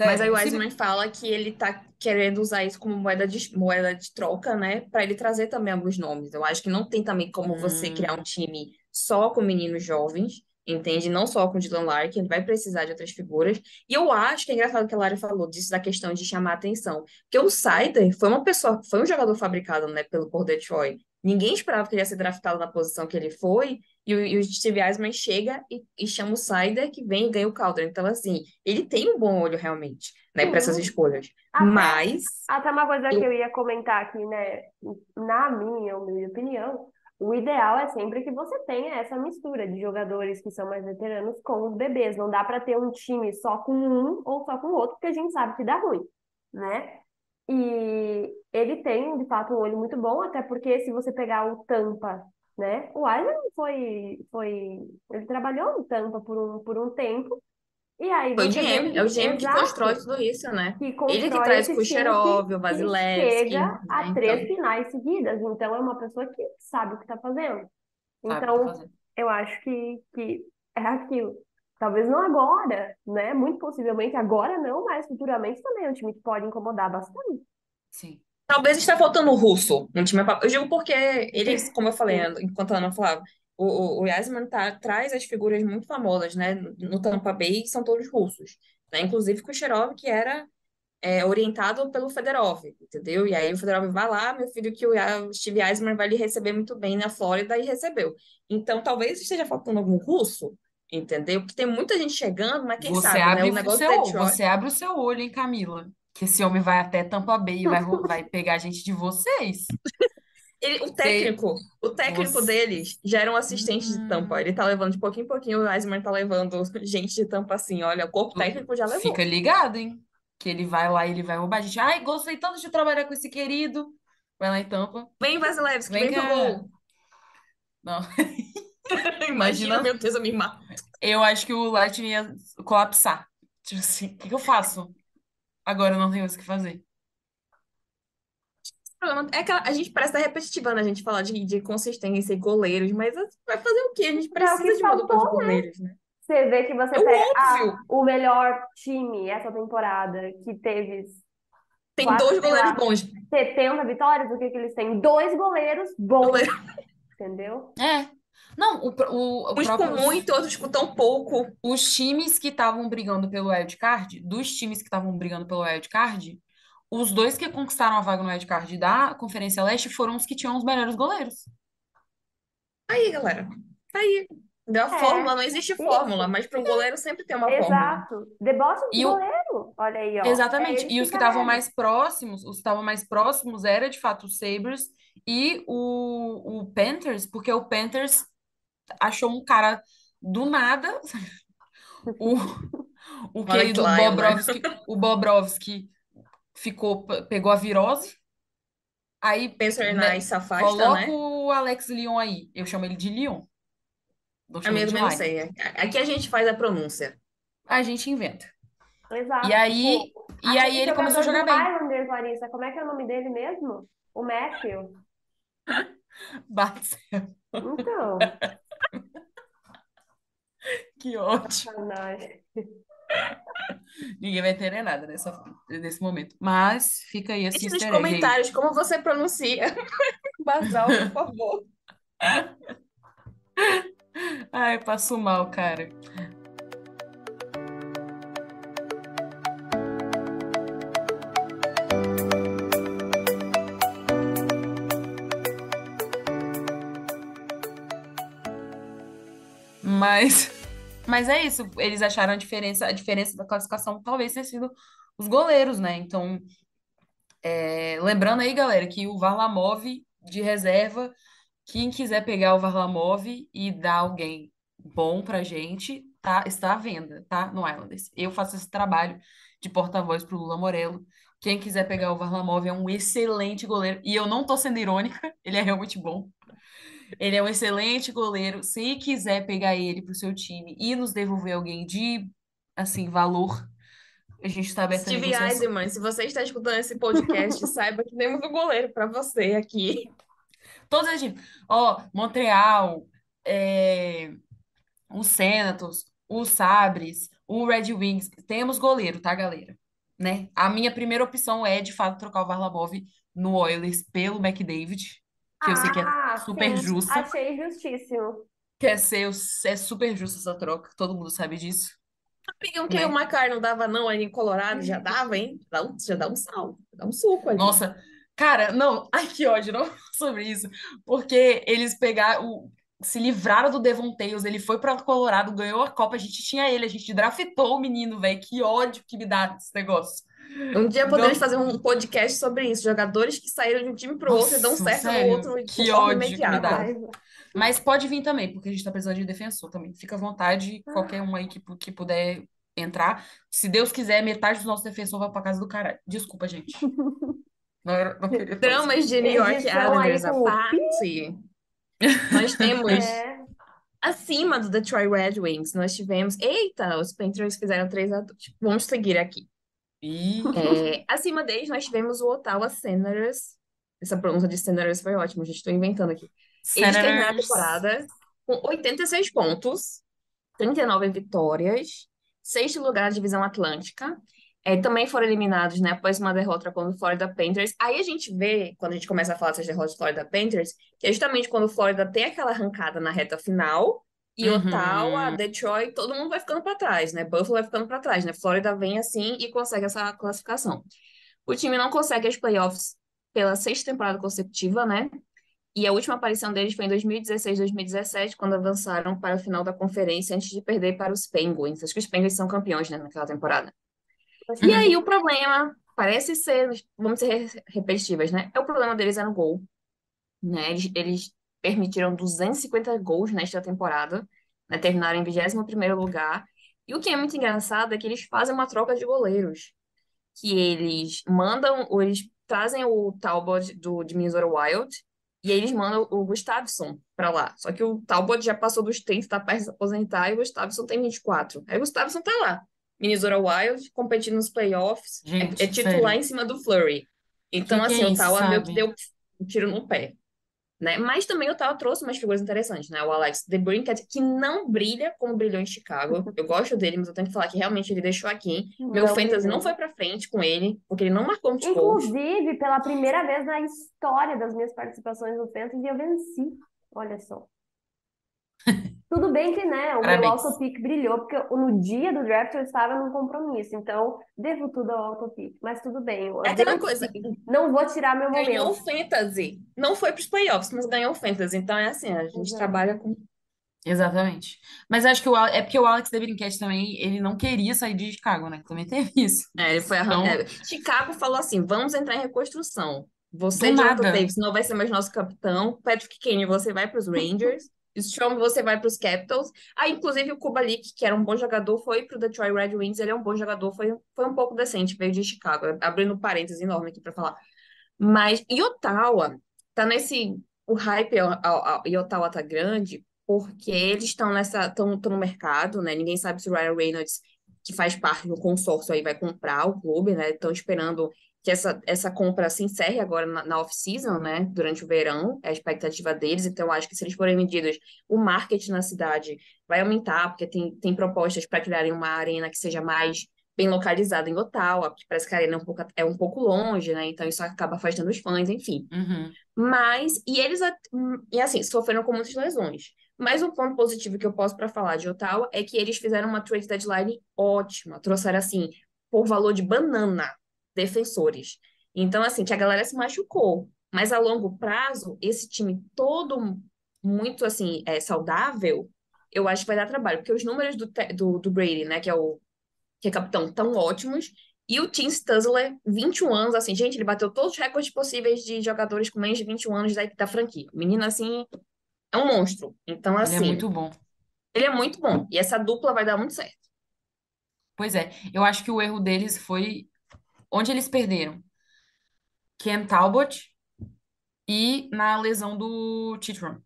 D: Mas aí
E: Sério.
D: o Wiseman fala que ele tá querendo usar isso como moeda de troca, né? Para ele trazer também alguns nomes. Eu acho que não tem também como você criar um
E: Hum,
D: time só com meninos jovens, entende? Não só com Dylan Larkin, ele vai precisar de outras figuras. E eu acho que é engraçado que a Lara falou disso, da questão de chamar atenção. Porque o Seider foi uma pessoa, foi um jogador fabricado, né, por Detroit. Ninguém esperava que ele ia ser draftado na posição que ele foi, e o Steve Eisman chega e chama o Seider, que vem e ganha o Calder. Então, assim, ele tem um bom olho realmente, né, para essas
C: Sim.
D: escolhas.
C: Até,
D: Mas
C: até uma coisa que
D: eu,
C: eu ia comentar aqui, né? Na minha humilde opinião, o ideal é sempre que você tenha essa mistura de jogadores que são mais veteranos com os bebês. Não dá para ter um time só com um ou só com o outro, porque a gente sabe que dá ruim, né? E ele tem, de fato, um olho muito bom, até porque se você pegar o Tampa, né? O Island ele trabalhou no Tampa por um tempo, e aí
D: foi o
C: você vê
D: GM, é o
C: que,
D: GM que constrói
C: exato,
D: tudo isso, né?
C: que
D: Ele que
C: constrói
D: traz o
C: esse time
D: Kucherov, o
C: que
D: Vasilevski,
C: chega
D: né?
C: a
D: Então,
C: 3 finais seguidas. Então, é uma pessoa que sabe o que está fazendo.
E: sabe o que tá
C: Então,
E: fazendo.
C: eu acho que é aquilo. Talvez não agora, né? Muito possivelmente agora não, mas futuramente também é um time que pode incomodar bastante.
E: Sim.
D: talvez está faltando o russo no time. Eu digo porque eles, como eu falei,
C: Sim,
D: enquanto a Ana falava, o Yasman traz as figuras muito famosas, né? No Tampa Bay são todos russos, né? Inclusive Kucherov, que era orientado pelo Fedorov, entendeu? E aí o Fedorov vai lá, meu filho, que o Steve Yasman vai lhe receber muito bem na Flórida e recebeu. Então, talvez esteja faltando algum russo, entendeu? Porque tem muita gente chegando, mas quem
E: Você
D: sabe, né?
E: abre
D: O
E: o
D: negócio do
E: seu,
D: Detroit.
E: você abre o seu olho, hein, Camila? Que esse homem vai até Tampa Bay e vai pegar a gente de vocês.
D: O
E: Você,
D: técnico, o técnico
E: você,
D: deles já era um assistente de tampa.
E: hum,
D: Ele tá levando de pouquinho em pouquinho, o Eisman tá levando gente de tampa assim. Olha, o corpo técnico já
E: fica
D: levou.
E: ligado, hein? Que ele vai lá e ele vai roubar a gente. Ai, gostei tanto de trabalhar com esse querido. Vai lá em Tampa.
D: Vem, Vasilevski,
E: Vem
D: vem pro
E: cá.
D: gol.
E: Não,
D: Imagina,
E: imagina.
D: meu Deus, eu me mato.
E: Eu acho que o Light ia colapsar. Tipo assim, o que que eu faço? Agora eu não tenho mais o que fazer.
D: O problema é que a gente parece estar repetitiva, né? A gente fala de consistência e goleiros, mas vai fazer o quê? A gente
C: é o que
D: precisa de uma dupla de
C: faltou.
D: goleiros, né?
C: Você vê que você
D: É
C: pega
D: óbvio.
C: o melhor time essa temporada, que teve
D: Tem
C: quase,
D: dois
C: sei
D: goleiros
C: lá,
D: bons.
C: 70 vitórias, o que que eles têm? Dois goleiros bons,
D: Goleiro-
C: entendeu?
E: É. Não, o
D: Uns com
E: próprio,
D: muito, outros com tão pouco.
E: os times que estavam brigando pelo wild card, dos times que estavam brigando pelo wild card, os dois que conquistaram a vaga no wild card da Conferência Leste foram os que tinham os melhores goleiros.
D: Aí, galera. Tá aí. Deu a
C: É,
D: fórmula, não existe fórmula,
C: isso,
D: mas para um goleiro sempre tem uma fórmula.
C: exato. Deboche de
E: E o,
C: goleiro, olha aí, ó. É
E: exatamente.
C: eles
E: E
C: que
E: os que estavam
C: carregam.
E: mais próximos, os que estavam mais próximos era de fato o Sabres e o Panthers, porque o Panthers achou um cara do nada, o, o
D: O Alex
E: querido
D: Lyon, né?
E: Bobrovski pegou a virose. Aí
D: Spencer Knight se afasta,
E: coloca
D: né?
E: o Alex Lyon aí. Eu chamo ele de Lyon, não
D: A
E: chamo
D: minha
E: ele de
D: também não
E: Lyon.
D: sei. Aqui a gente faz a pronúncia.
E: A gente inventa. E
C: Exato.
E: aí, e aí
C: Aquele
E: ele começou a
C: jogador do
E: jogar bem.
C: Islanders, Larissa, como é que é o nome dele mesmo? O Matthew.
E: Barcel,
C: Então,
E: que ótimo.
C: sacanagem.
E: Ninguém vai entender nada nesse momento. Mas fica aí esse
D: Deixe nos
E: easter egg aí.
D: comentários como você pronuncia. Basal, por favor.
E: Ai, passo mal, cara. Mas, mas é isso. Eles acharam a diferença da classificação talvez tenha sido os goleiros, né? Então, lembrando aí, galera, que o Varlamov de reserva, quem quiser pegar o Varlamov e dar alguém bom pra gente, tá, está à venda, tá? No Islanders. Eu faço esse trabalho de porta-voz pro Lula Morello. Quem quiser pegar o Varlamov é um excelente goleiro. E eu não tô sendo irônica, ele é realmente bom. Ele é um excelente goleiro. Se quiser pegar ele pro seu time e nos devolver alguém de, assim, valor, a gente está aberto a
D: Steve
E: negociações.
D: Eisenman, se você está escutando esse podcast, saiba que temos um goleiro para você aqui.
E: Todos os times. Ó, Montreal, é, o Senators, o Sabres, o Red Wings. Temos goleiro, tá, galera? Né? A minha primeira opção é, de fato, trocar o Varlamov no Oilers pelo McDavid, que eu sei que é
C: Ah,
E: super
C: sim,
E: justa.
C: achei justíssimo.
E: É super justa essa troca, todo mundo sabe disso,
D: Sabiam que o
E: né?
D: Macar não dava não ali em Colorado? Já dava, hein? Já dá um sal, já dá um suco ali.
E: Nossa, cara, não, ai que ódio, não sobre isso, porque eles pegaram, se livraram do Devon Tails, ele foi para Colorado, ganhou a Copa, a gente tinha ele, a gente draftou o menino, velho, que ódio que me dá esse negócio.
D: Um dia podemos
E: Então,
D: fazer um podcast sobre isso. Jogadores que saíram de um time pro outro e dão
E: nossa,
D: certo no
E: sério,
D: outro de
E: que
D: forma
E: ódio que me
C: Que
D: imediata.
E: dá.
C: raiva.
E: Mas pode vir também, porque a gente tá precisando de defensor também. Fica à vontade, qualquer um aí que puder entrar. Se Deus quiser, metade dos nossos defensores vai pra casa do caralho. Desculpa, gente. Não queria fazer.
D: Dramas de New York
C: Edição aí
D: Islanders à
C: com o pi.
D: parte. Nós temos
C: É.
D: acima do Detroit Red Wings, nós tivemos. Eita, os Panthers fizeram 3-2. Vamos seguir aqui.
E: Ih,
D: Acima deles, nós tivemos o Ottawa Senators. Essa pronúncia de Senators foi ótima, gente. Estou inventando aqui. Eles terminaram a
E: Senators.
D: temporada com 86 pontos, 39 vitórias, sexto lugar na divisão Atlântica. Também foram eliminados, né, após uma derrota contra o Florida Panthers. Aí a gente vê, quando a gente começa a falar dessas derrotas do Florida Panthers, que é justamente quando o Florida tem aquela arrancada na reta final, e Ottawa,
E: Uhum.
D: Detroit, todo mundo vai ficando para trás, né? Buffalo vai ficando para trás, né? Florida vem assim e consegue essa classificação. O time não consegue as playoffs pela sexta temporada consecutiva, né? E a última aparição deles foi em 2016, 2017, quando avançaram para a final da conferência antes de perder para os Penguins. Acho que os Penguins são campeões, né, naquela temporada.
C: Acho
D: E
C: que
D: aí
E: Uhum.
C: sim.
D: o problema parece ser, vamos ser repetitivas, né? O problema deles é no gol, né? Eles permitiram 250 gols nesta temporada, né? Terminaram em 21º lugar. E o que é muito engraçado é que eles fazem uma troca de goleiros, que eles mandam, ou eles trazem o Talbot de Minnesota Wild, e aí eles mandam o Gustafsson pra lá. Só que o Talbot já passou dos 30, tá perto de se aposentar, e o Gustafsson tem 24. Aí o Gustafsson tá lá. Minnesota Wild, competindo nos playoffs, é
E: Gente,
D: titular
E: sério.
D: em cima do Flurry. Então,
E: Que é
D: assim, o
E: isso,
D: Tawa meio que
E: sabe?
D: deu um tiro no pé. né? Mas também o Ottawa trouxe umas figuras interessantes, né? O Alex DeBrincat, que não brilha como brilhou em Chicago. Eu gosto dele, mas eu tenho que falar que realmente ele deixou aqui. Meu
C: Não
D: fantasy não foi
C: brilhou.
D: pra frente com ele, porque ele não marcou muitos gols.
C: Inclusive, pela primeira vez na história das minhas participações no Fantasy, eu venci. Olha só. Tudo bem que, né, o meu
E: Parabéns.
C: autopic brilhou, porque no dia do draft eu estava num compromisso, então devo tudo ao autopic. Mas tudo bem, eu
D: É aquela coisa,
C: venci. Não vou tirar meu
D: ganhou o
C: momento.
D: fantasy. Não foi pros playoffs, mas ganhou o fantasy. Então é assim, a gente
C: Exato.
D: trabalha com.
E: Exatamente. Mas acho que é porque o Alex DeBrincat também, ele não queria sair de Chicago, né? Também teve isso.
D: É, ele foi
E: Então,
D: Chicago falou assim: vamos entrar em reconstrução.
E: do
D: Você, Jonathan
E: nada.
D: Davis, não vai ser mais nosso capitão. Patrick Kane, você vai para os Rangers. Strom, você vai para os Capitals. Ah, inclusive o Kubalik, que era um bom jogador, foi para o Detroit Red Wings. Ele é um bom jogador, foi um pouco decente, veio de Chicago. Abrindo um parênteses enorme aqui para falar. Mas e Ottawa tá nesse. O hype e Ottawa tá grande porque eles estão estão no mercado, né? Ninguém sabe se o Ryan Reynolds, que faz parte do consórcio aí, vai comprar o clube, né? Estão esperando que essa compra se encerre agora na off-season, né? Durante o verão, é a expectativa deles. Então, eu acho que se eles forem vendidos, o marketing na cidade vai aumentar, porque tem propostas para criarem uma arena que seja mais bem localizada em Ottawa, porque parece que a arena é um pouco longe, né? Então isso acaba afastando os fãs, enfim.
E: Uhum.
D: Mas, e assim, sofreram com muitas lesões. Mas um ponto positivo que eu posso para falar de Ottawa é que eles fizeram uma trade deadline ótima. Trouxeram, assim, por valor de banana, defensores. Então, assim, que a galera se machucou. Mas a longo prazo, esse time todo muito, assim, saudável, eu acho que vai dar trabalho. Porque os números do Brady, né, que é capitão, tão ótimos. E o Tim Stutzler, 21 anos, assim, gente, ele bateu todos os recordes possíveis de jogadores com menos de 21 anos da franquia. O menino, assim, é um monstro. Então,
E: Ele é
D: assim,
E: muito bom.
D: ele é muito bom. E essa dupla vai dar muito certo.
E: Pois é, eu acho que o erro deles foi onde eles perderam. Cam Talbot e na lesão do Chitron.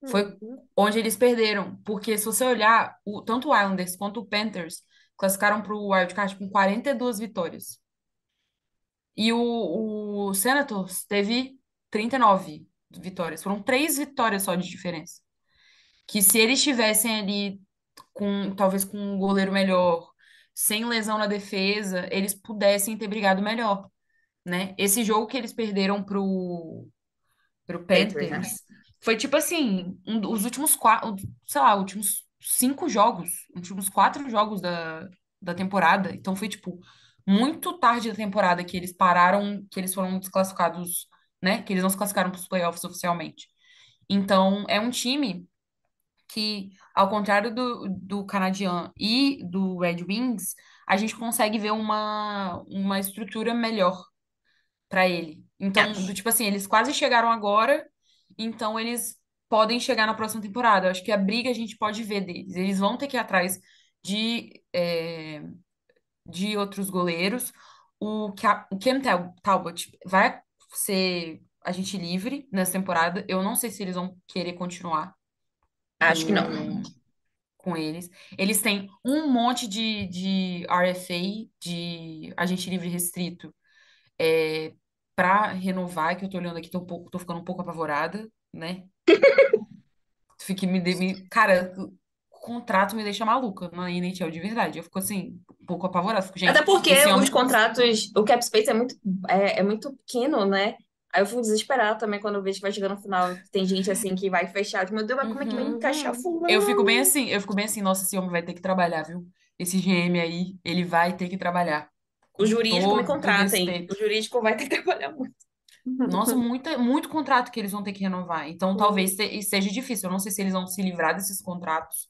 E: Foi
C: Uhum.
E: onde eles perderam. Porque se você olhar, tanto o Islanders quanto o Panthers classificaram para o Wildcard com 42 vitórias. E o Senators teve 39 vitórias. Foram 3 vitórias só de diferença. Que se eles tivessem ali talvez com um goleiro melhor, sem lesão na defesa, eles pudessem ter brigado melhor, né? Esse jogo que eles perderam pro
D: Patriots, né?
E: Panthers foi tipo assim, os últimos 4, sei lá, últimos 5 jogos, últimos 4 jogos da temporada. Então foi tipo muito tarde da temporada que eles pararam, que eles foram desclassificados, né? Que eles não se classificaram para os playoffs oficialmente. Então é um time que, ao contrário do Canadian e do Red Wings, a gente consegue ver uma estrutura melhor para ele. Então, do
D: Acho.
E: tipo assim, eles quase chegaram agora, então eles podem chegar na próxima temporada. Eu acho que a briga a gente pode ver deles. Eles vão ter que ir atrás de outros goleiros. O Cam Talbot vai ser agente livre nessa temporada. Eu não sei se eles vão querer continuar
D: Acho que não.
E: com eles. Eles têm um monte de RFA, de agente livre restrito, é, para renovar, que eu tô olhando aqui, tô ficando um pouco apavorada, né? Fique, cara, o contrato me deixa maluca na NHL de verdade. Eu fico assim, um pouco apavorada. Fico,
D: Até
E: gente,
D: porque
E: esse
D: os
E: ano.
D: contratos, o cap space é muito pequeno, né? Aí eu fico desesperada também quando eu vejo que vai chegando no final. Tem gente assim que vai fechar. Eu digo, meu Deus, mas como é que vai
E: Uhum.
D: encaixar
C: Uhum.
D: fulano?
E: Eu fico bem assim, nossa, esse homem vai ter que trabalhar, viu? Esse GM aí, ele vai ter que trabalhar.
D: O
E: Com
D: jurídico me
E: todo
D: contrata, hein? O
E: respeito.
D: jurídico vai ter que trabalhar muito.
E: Nossa, muito contrato que eles vão ter que renovar. Então, talvez
C: Sim.
E: seja difícil. Eu não sei se eles vão se livrar desses contratos,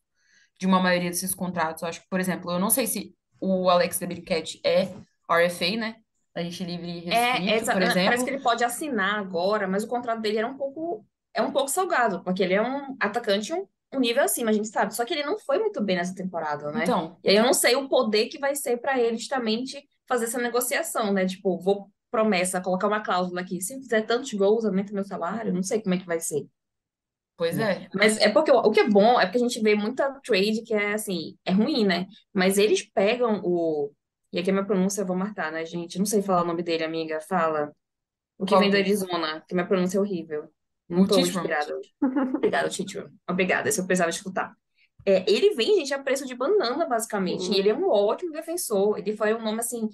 E: de uma maioria desses contratos. Eu acho que, por exemplo, eu não sei se o Alex DeBrincat é RFA, né? Agente livre e restrito, por
D: Parece que
E: exemplo.
D: ele pode assinar agora, mas o contrato dele é um pouco salgado, porque ele é um atacante um nível acima, a gente sabe. Só que ele não foi muito bem nessa temporada, né?
E: Então,
D: E aí eu não sei o poder que vai ser para ele justamente fazer essa negociação, né? Tipo, vou promessa, colocar uma cláusula aqui. Se fizer tantos gols, aumenta meu salário. Não sei como é que vai ser,
E: pois
D: né?
E: é.
D: Mas é porque o que é bom é porque a gente vê muita trade que é assim, é ruim, né? Mas eles pegam o. E aqui a minha pronúncia eu vou marcar, né, gente? Não sei falar o nome dele, amiga. Fala. O que
E: Qual
D: vem do
E: deles?
D: Arizona, que minha pronúncia é horrível. Não
E: O
D: tô
E: Titman.
D: inspirada hoje. Obrigada, Titio. Obrigada, esse eu precisava escutar. Ele vem, gente, a preço de banana, basicamente. E ele é
C: Sim.
D: um ótimo defensor. Ele foi um nome assim.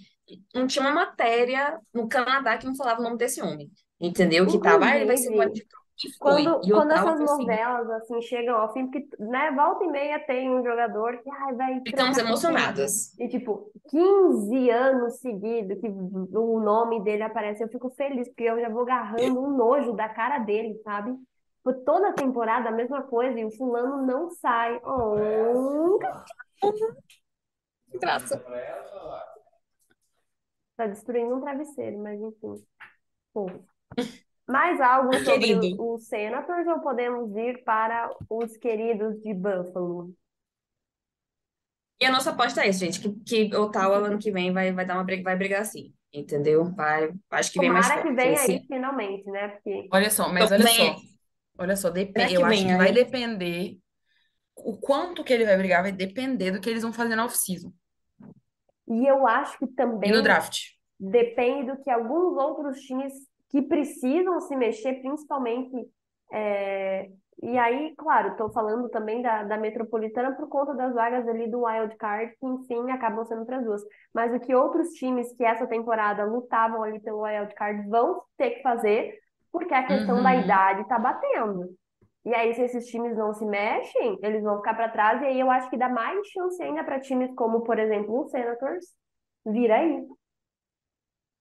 D: Não tinha uma matéria no Canadá que não falava o nome desse homem. Entendeu? Que tava, ele vai ser o
C: Inclusive,
D: árbitro. E foi. E
C: quando
D: Ottawa
C: essas
D: foi assim.
C: novelas assim chegam ao fim, porque né, volta e meia tem um jogador que ai, vai
D: Ficamos
C: trocar de time.
D: emocionadas.
C: E tipo, 15 anos seguidos que o nome dele aparece, eu fico feliz, porque eu já vou agarrando um nojo da cara dele, sabe? Por toda a temporada a mesma coisa, e o fulano não sai. Oh,
D: Que graça.
C: tá destruindo um travesseiro, mas enfim. Pô. Mais algo sobre
D: Querido.
C: os Senators ou podemos ir para os queridos de Buffalo?
D: E a nossa aposta é essa, gente, que Ottawa ano que vem vai dar uma briga, vai brigar sim, entendeu? Acho que vem mais
C: Tomara que
D: forte.
C: venha aí finalmente, né? Porque
E: Olha só, mas
D: Então,
E: olha
D: vem,
E: só. Olha só,
D: será
E: eu
D: que
E: acho
D: vem
E: que vai
D: aí?
E: depender. O quanto que ele vai brigar vai depender do que eles vão fazer na off-season
C: e eu acho que
E: e no
C: também
E: draft.
C: depende do que alguns outros times que precisam se mexer, principalmente. é, E aí, claro, estou falando também da Metropolitana por conta das vagas ali do Wild Card, que enfim acabam sendo para as duas. Mas o que outros times que essa temporada lutavam ali pelo Wild Card vão ter que fazer, porque a questão da
E: Uhum.
C: idade está batendo. E aí, se esses times não se mexem, eles vão ficar para trás, e aí eu acho que dá mais chance ainda para times como, por exemplo, o Senators vir aí.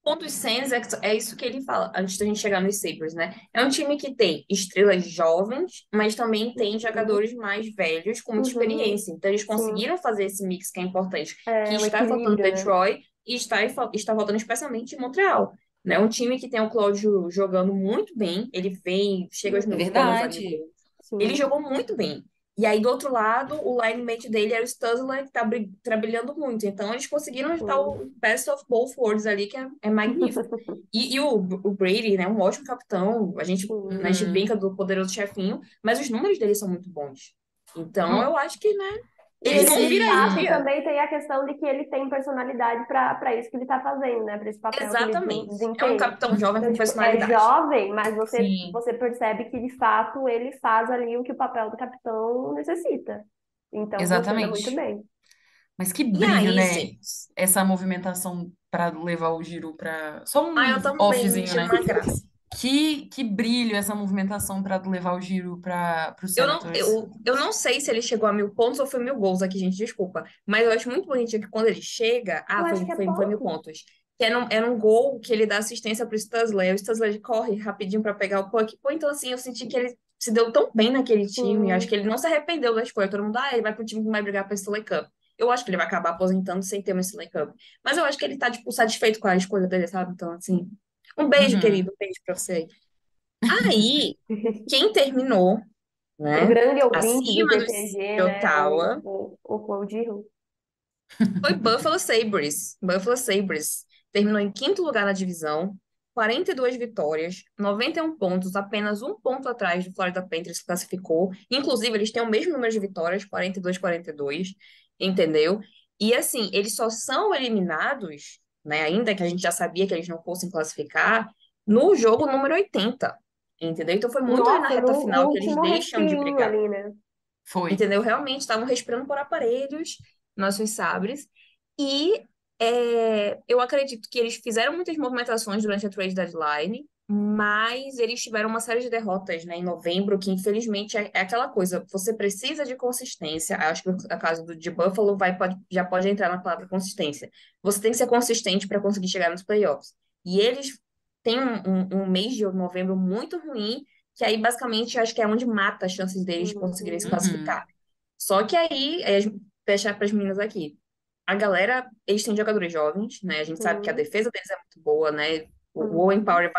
D: Ponto dos Suns é isso que ele fala, antes da gente chegar nos Sabres, né? É um time que tem estrelas jovens, mas também tem
C: Uhum,
D: jogadores mais velhos com muita
C: uhum,
D: experiência. Então, eles
C: sim,
D: conseguiram fazer esse mix que é importante, que
C: é o
D: está faltando em
C: equilíbrio, né?
D: Detroit e está faltando especialmente em Montreal. Né? Um time que tem o Claudio jogando muito bem, ele vem, chega
E: É
D: chegou nos
E: verdade.
D: amigos. Ele
C: Sim.
D: jogou muito bem. E aí, do outro lado, o line mate dele era o Stuzzler, que tá trabalhando muito. Então, eles conseguiram estar
C: Sim.
D: o best of both worlds ali, que é magnífico. E o Brady, né, um ótimo capitão. A gente
E: Uhum.
D: brinca do poderoso chefinho, mas os números dele são muito bons. Então, eu
E: Não,
D: acho que, né,
C: E
D: eles
C: ele,
D: vão vir
C: de
D: aí um
C: fato,
E: esse.
D: dia.
C: também tem a questão de que ele tem personalidade para isso que ele está fazendo, né? Para esse papel que ele
D: Exatamente. É um
C: desempenha.
D: capitão jovem
C: Então,
D: com
C: tipo, é
D: personalidade.
C: jovem, mas
E: Sim,
C: você percebe que, de fato, ele faz ali o que o papel do capitão necessita. Então, funciona muito
E: exatamente.
C: bem.
E: Mas que
D: E
E: brilho,
D: aí,
E: né?
D: gente?
E: Essa movimentação para levar o Giro para só
D: Ah,
E: um
D: eu também
E: offzinho,
D: achei
E: né?
D: uma graça.
E: Que brilho essa movimentação para levar o Giro para os Senators.
D: Eu não sei se ele chegou a 1.000 pontos ou foi 1.000 gols aqui, gente, desculpa. Mas eu acho muito bonitinho que quando ele chega.
C: Eu
D: Ah,
C: acho que é
D: foi 1.000
C: pouco.
D: pontos. Que era um gol que ele dá assistência pro Stuzzler. O Stuzzler corre rapidinho pra pegar o puck. Pô, então assim, eu senti que ele se deu tão bem naquele time. Acho
C: Sim.
D: que ele não se arrependeu da escolha. Todo mundo, ele vai pro time que vai brigar pra Stanley Cup. Eu acho que ele vai acabar aposentando sem ter uma Stanley Cup. Mas eu acho que ele tá, tipo, satisfeito com a escolha dele, sabe? Então, assim. Um beijo,
E: Uhum.
D: querido. Um beijo pra você. Aí, quem terminou,
C: O
D: né?
C: grande ouvinte do
D: Acima dos
C: GTG,
D: de
C: né?
D: Ottawa,
C: O Claudio.
D: foi Buffalo Sabres. Buffalo Sabres terminou em quinto lugar na divisão, 42 vitórias, 91 pontos, apenas um ponto atrás do Florida Panthers que classificou. Inclusive, eles têm o mesmo número de vitórias, 42-42, entendeu? E assim, eles só são eliminados, né, ainda que a gente já sabia que eles não fossem classificar, no jogo número 80. Entendeu? Então foi muito ali na
C: Nossa,
D: reta
C: no
D: final que eles
C: último
D: deixam de
C: respirinho
D: brigar.
C: ali, né?
E: Foi.
D: Entendeu? Realmente estavam respirando por aparelhos, nossos sabres. E eu acredito que eles fizeram muitas movimentações durante a trade deadline, mas eles tiveram uma série de derrotas, né, em novembro, que infelizmente é aquela coisa, você precisa de consistência. Acho que a casa de Buffalo já pode entrar na palavra consistência. Você tem que ser consistente para conseguir chegar nos playoffs. E eles têm um mês de novembro muito ruim, que aí basicamente acho que é onde mata as chances deles de conseguirem se
C: Uhum.
E: Uhum.
D: classificar. Só que aí, deixar para as meninas aqui. A galera, eles têm jogadores jovens, né? A gente sabe que a
C: Sim.
D: defesa deles é muito boa, né? O Owen
C: Uhum.
D: Power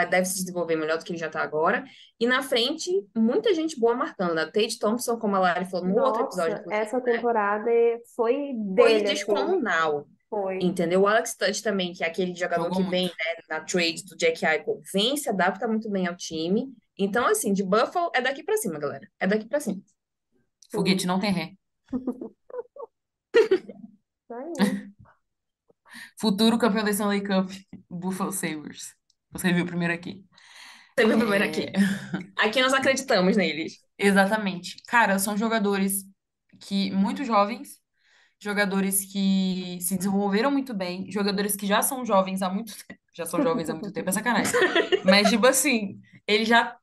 D: deve se desenvolver melhor do que ele já está agora. E na frente, muita gente boa marcando, né? Tate Thompson, como a Lari falou no outro episódio,
C: Nossa,
D: inclusive,
C: essa temporada foi
D: foi
C: dele, assim.
D: descomunal.
C: Foi.
D: Entendeu? O Alex Tuch também, que é aquele jogador
E: Jogou
D: que vem,
E: muito.
D: né, na trade do Jack Eichel, vem, se adapta muito bem ao time. Então, assim, de Buffalo é daqui pra cima, galera. É daqui pra cima.
E: Foguete
C: Sim.
E: não tem ré.
C: Isso aí.
E: Futuro campeão da Stanley Cup, Buffalo Sabres. Você viu primeiro aqui.
D: Sempre o primeiro aqui.
E: É,
D: Aqui nós acreditamos neles.
E: exatamente. Cara, são jogadores que muito jovens, jogadores que se desenvolveram muito bem, jogadores que já são jovens há muito tempo. Já são jovens há muito tempo, é sacanagem. Mas, tipo assim, ele já.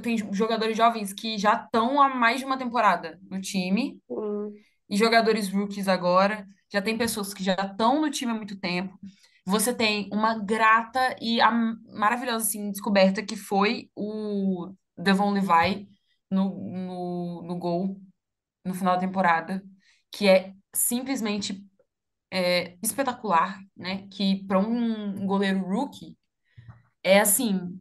E: Tem jogadores jovens que já estão há mais de uma temporada no time,
C: Sim.
E: e jogadores rookies agora. Já tem pessoas que já estão no time há muito tempo. Você tem uma grata e maravilhosa assim, descoberta que foi o Devon Levi no gol no final da temporada, que é simplesmente espetacular, né? Que para um goleiro rookie é assim,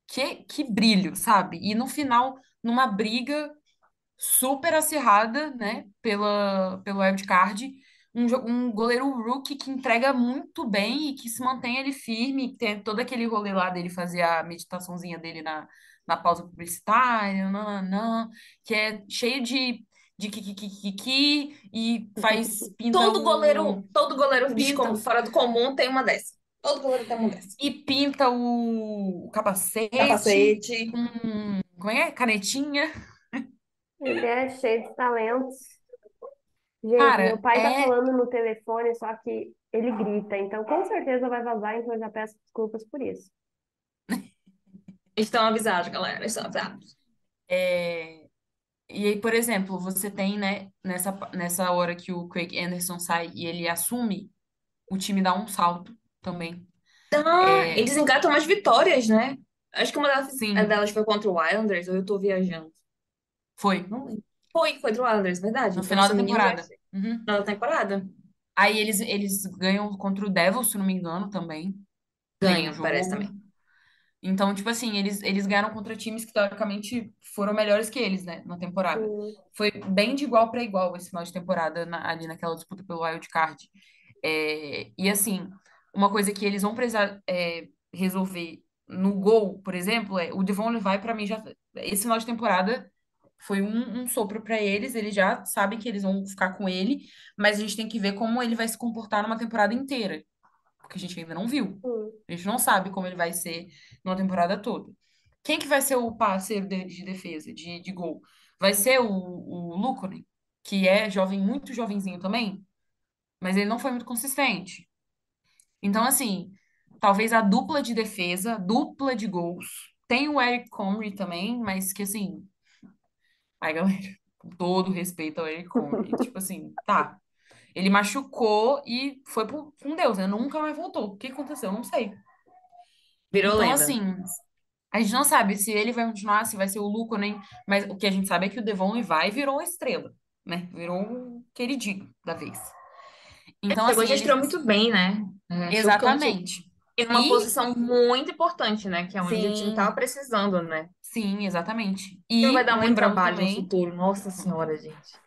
E: que brilho, sabe? E no final, numa briga super acirrada, né, pelo wildcard, um goleiro rookie que entrega muito bem e que se mantém ali firme, que tem todo aquele rolê lá dele fazer a meditaçãozinha dele na pausa publicitária, nananã, que é cheio de kikikiki e pinta
D: Todo goleiro
E: pinta
D: fora do comum tem uma dessa. Todo goleiro tem uma dessa.
E: e pinta o capacete
D: Capacete.
E: com, como é? Canetinha.
C: Ele é cheio de talentos. Gente, meu
E: Cara,
C: pai tá falando no telefone, só que ele grita, então com certeza vai vazar, então eu já peço desculpas por isso.
D: Estão avisados, galera. Estão avisados.
E: é, E aí, por exemplo, você tem, né, nessa hora que o Craig Anderson sai e ele assume, o time dá um salto também.
D: Ah,
E: É,
D: eles engatam umas vitórias, né? Acho que uma
E: sim,
D: delas foi contra o Islanders, ou eu tô viajando.
E: foi.
D: Não lembro. Foi contra o Islanders, verdade.
E: No
D: Então
E: final
D: esse
E: da
D: menino já é
E: temporada. Uhum.
D: final da temporada.
E: Aí eles ganham contra o Devils, se não me engano, também. Tem um
D: Ganham, parece
E: jogo.
D: também.
E: Então, tipo assim, eles ganharam contra times que teoricamente foram melhores que eles, né, na temporada.
C: Sim,
E: Foi bem de igual para igual esse final de temporada ali naquela disputa pelo wild card. E assim, uma coisa que eles vão precisar resolver no gol, por exemplo, o Devon Levi, para mim, já esse final de temporada foi um sopro para eles. Eles já sabem que eles vão ficar com ele, mas a gente tem que ver como ele vai se comportar numa temporada inteira, porque a gente ainda não viu.
C: sim.
E: A gente não sabe como ele vai ser numa temporada toda. Quem que vai ser o parceiro dele de defesa, de gol? Vai ser o Luukkonen, que é jovem, muito jovenzinho também, mas ele não foi muito consistente. Então, assim, talvez a dupla de defesa, dupla de gols. Tem o Eric Comrie também, mas que assim, ai, galera, com todo respeito ao Eric Comrie, tipo assim, tá. Ele machucou e foi com Deus, né? Nunca mais voltou. O que aconteceu? Eu não sei.
D: Virou
E: Então,
D: lenda.
E: assim, a gente não sabe se ele vai continuar, se vai ser o Luukkonen, mas o que a gente sabe é que o Devon Levi virou uma estrela, né? Virou um queridinho da vez. Então,
D: Chegou e
E: assim,
D: já
E: eles.
D: estreou muito bem, né? Chocante.
E: Exatamente.
D: Em uma
E: E,
D: posição muito importante, né? Que é onde o time tava
E: sim,
D: sim, né?
E: sim, exatamente.
D: Ele vai
E: E
D: dar muito
E: lembrando
D: trabalho no
E: também,
D: futuro. Nossa senhora, gente.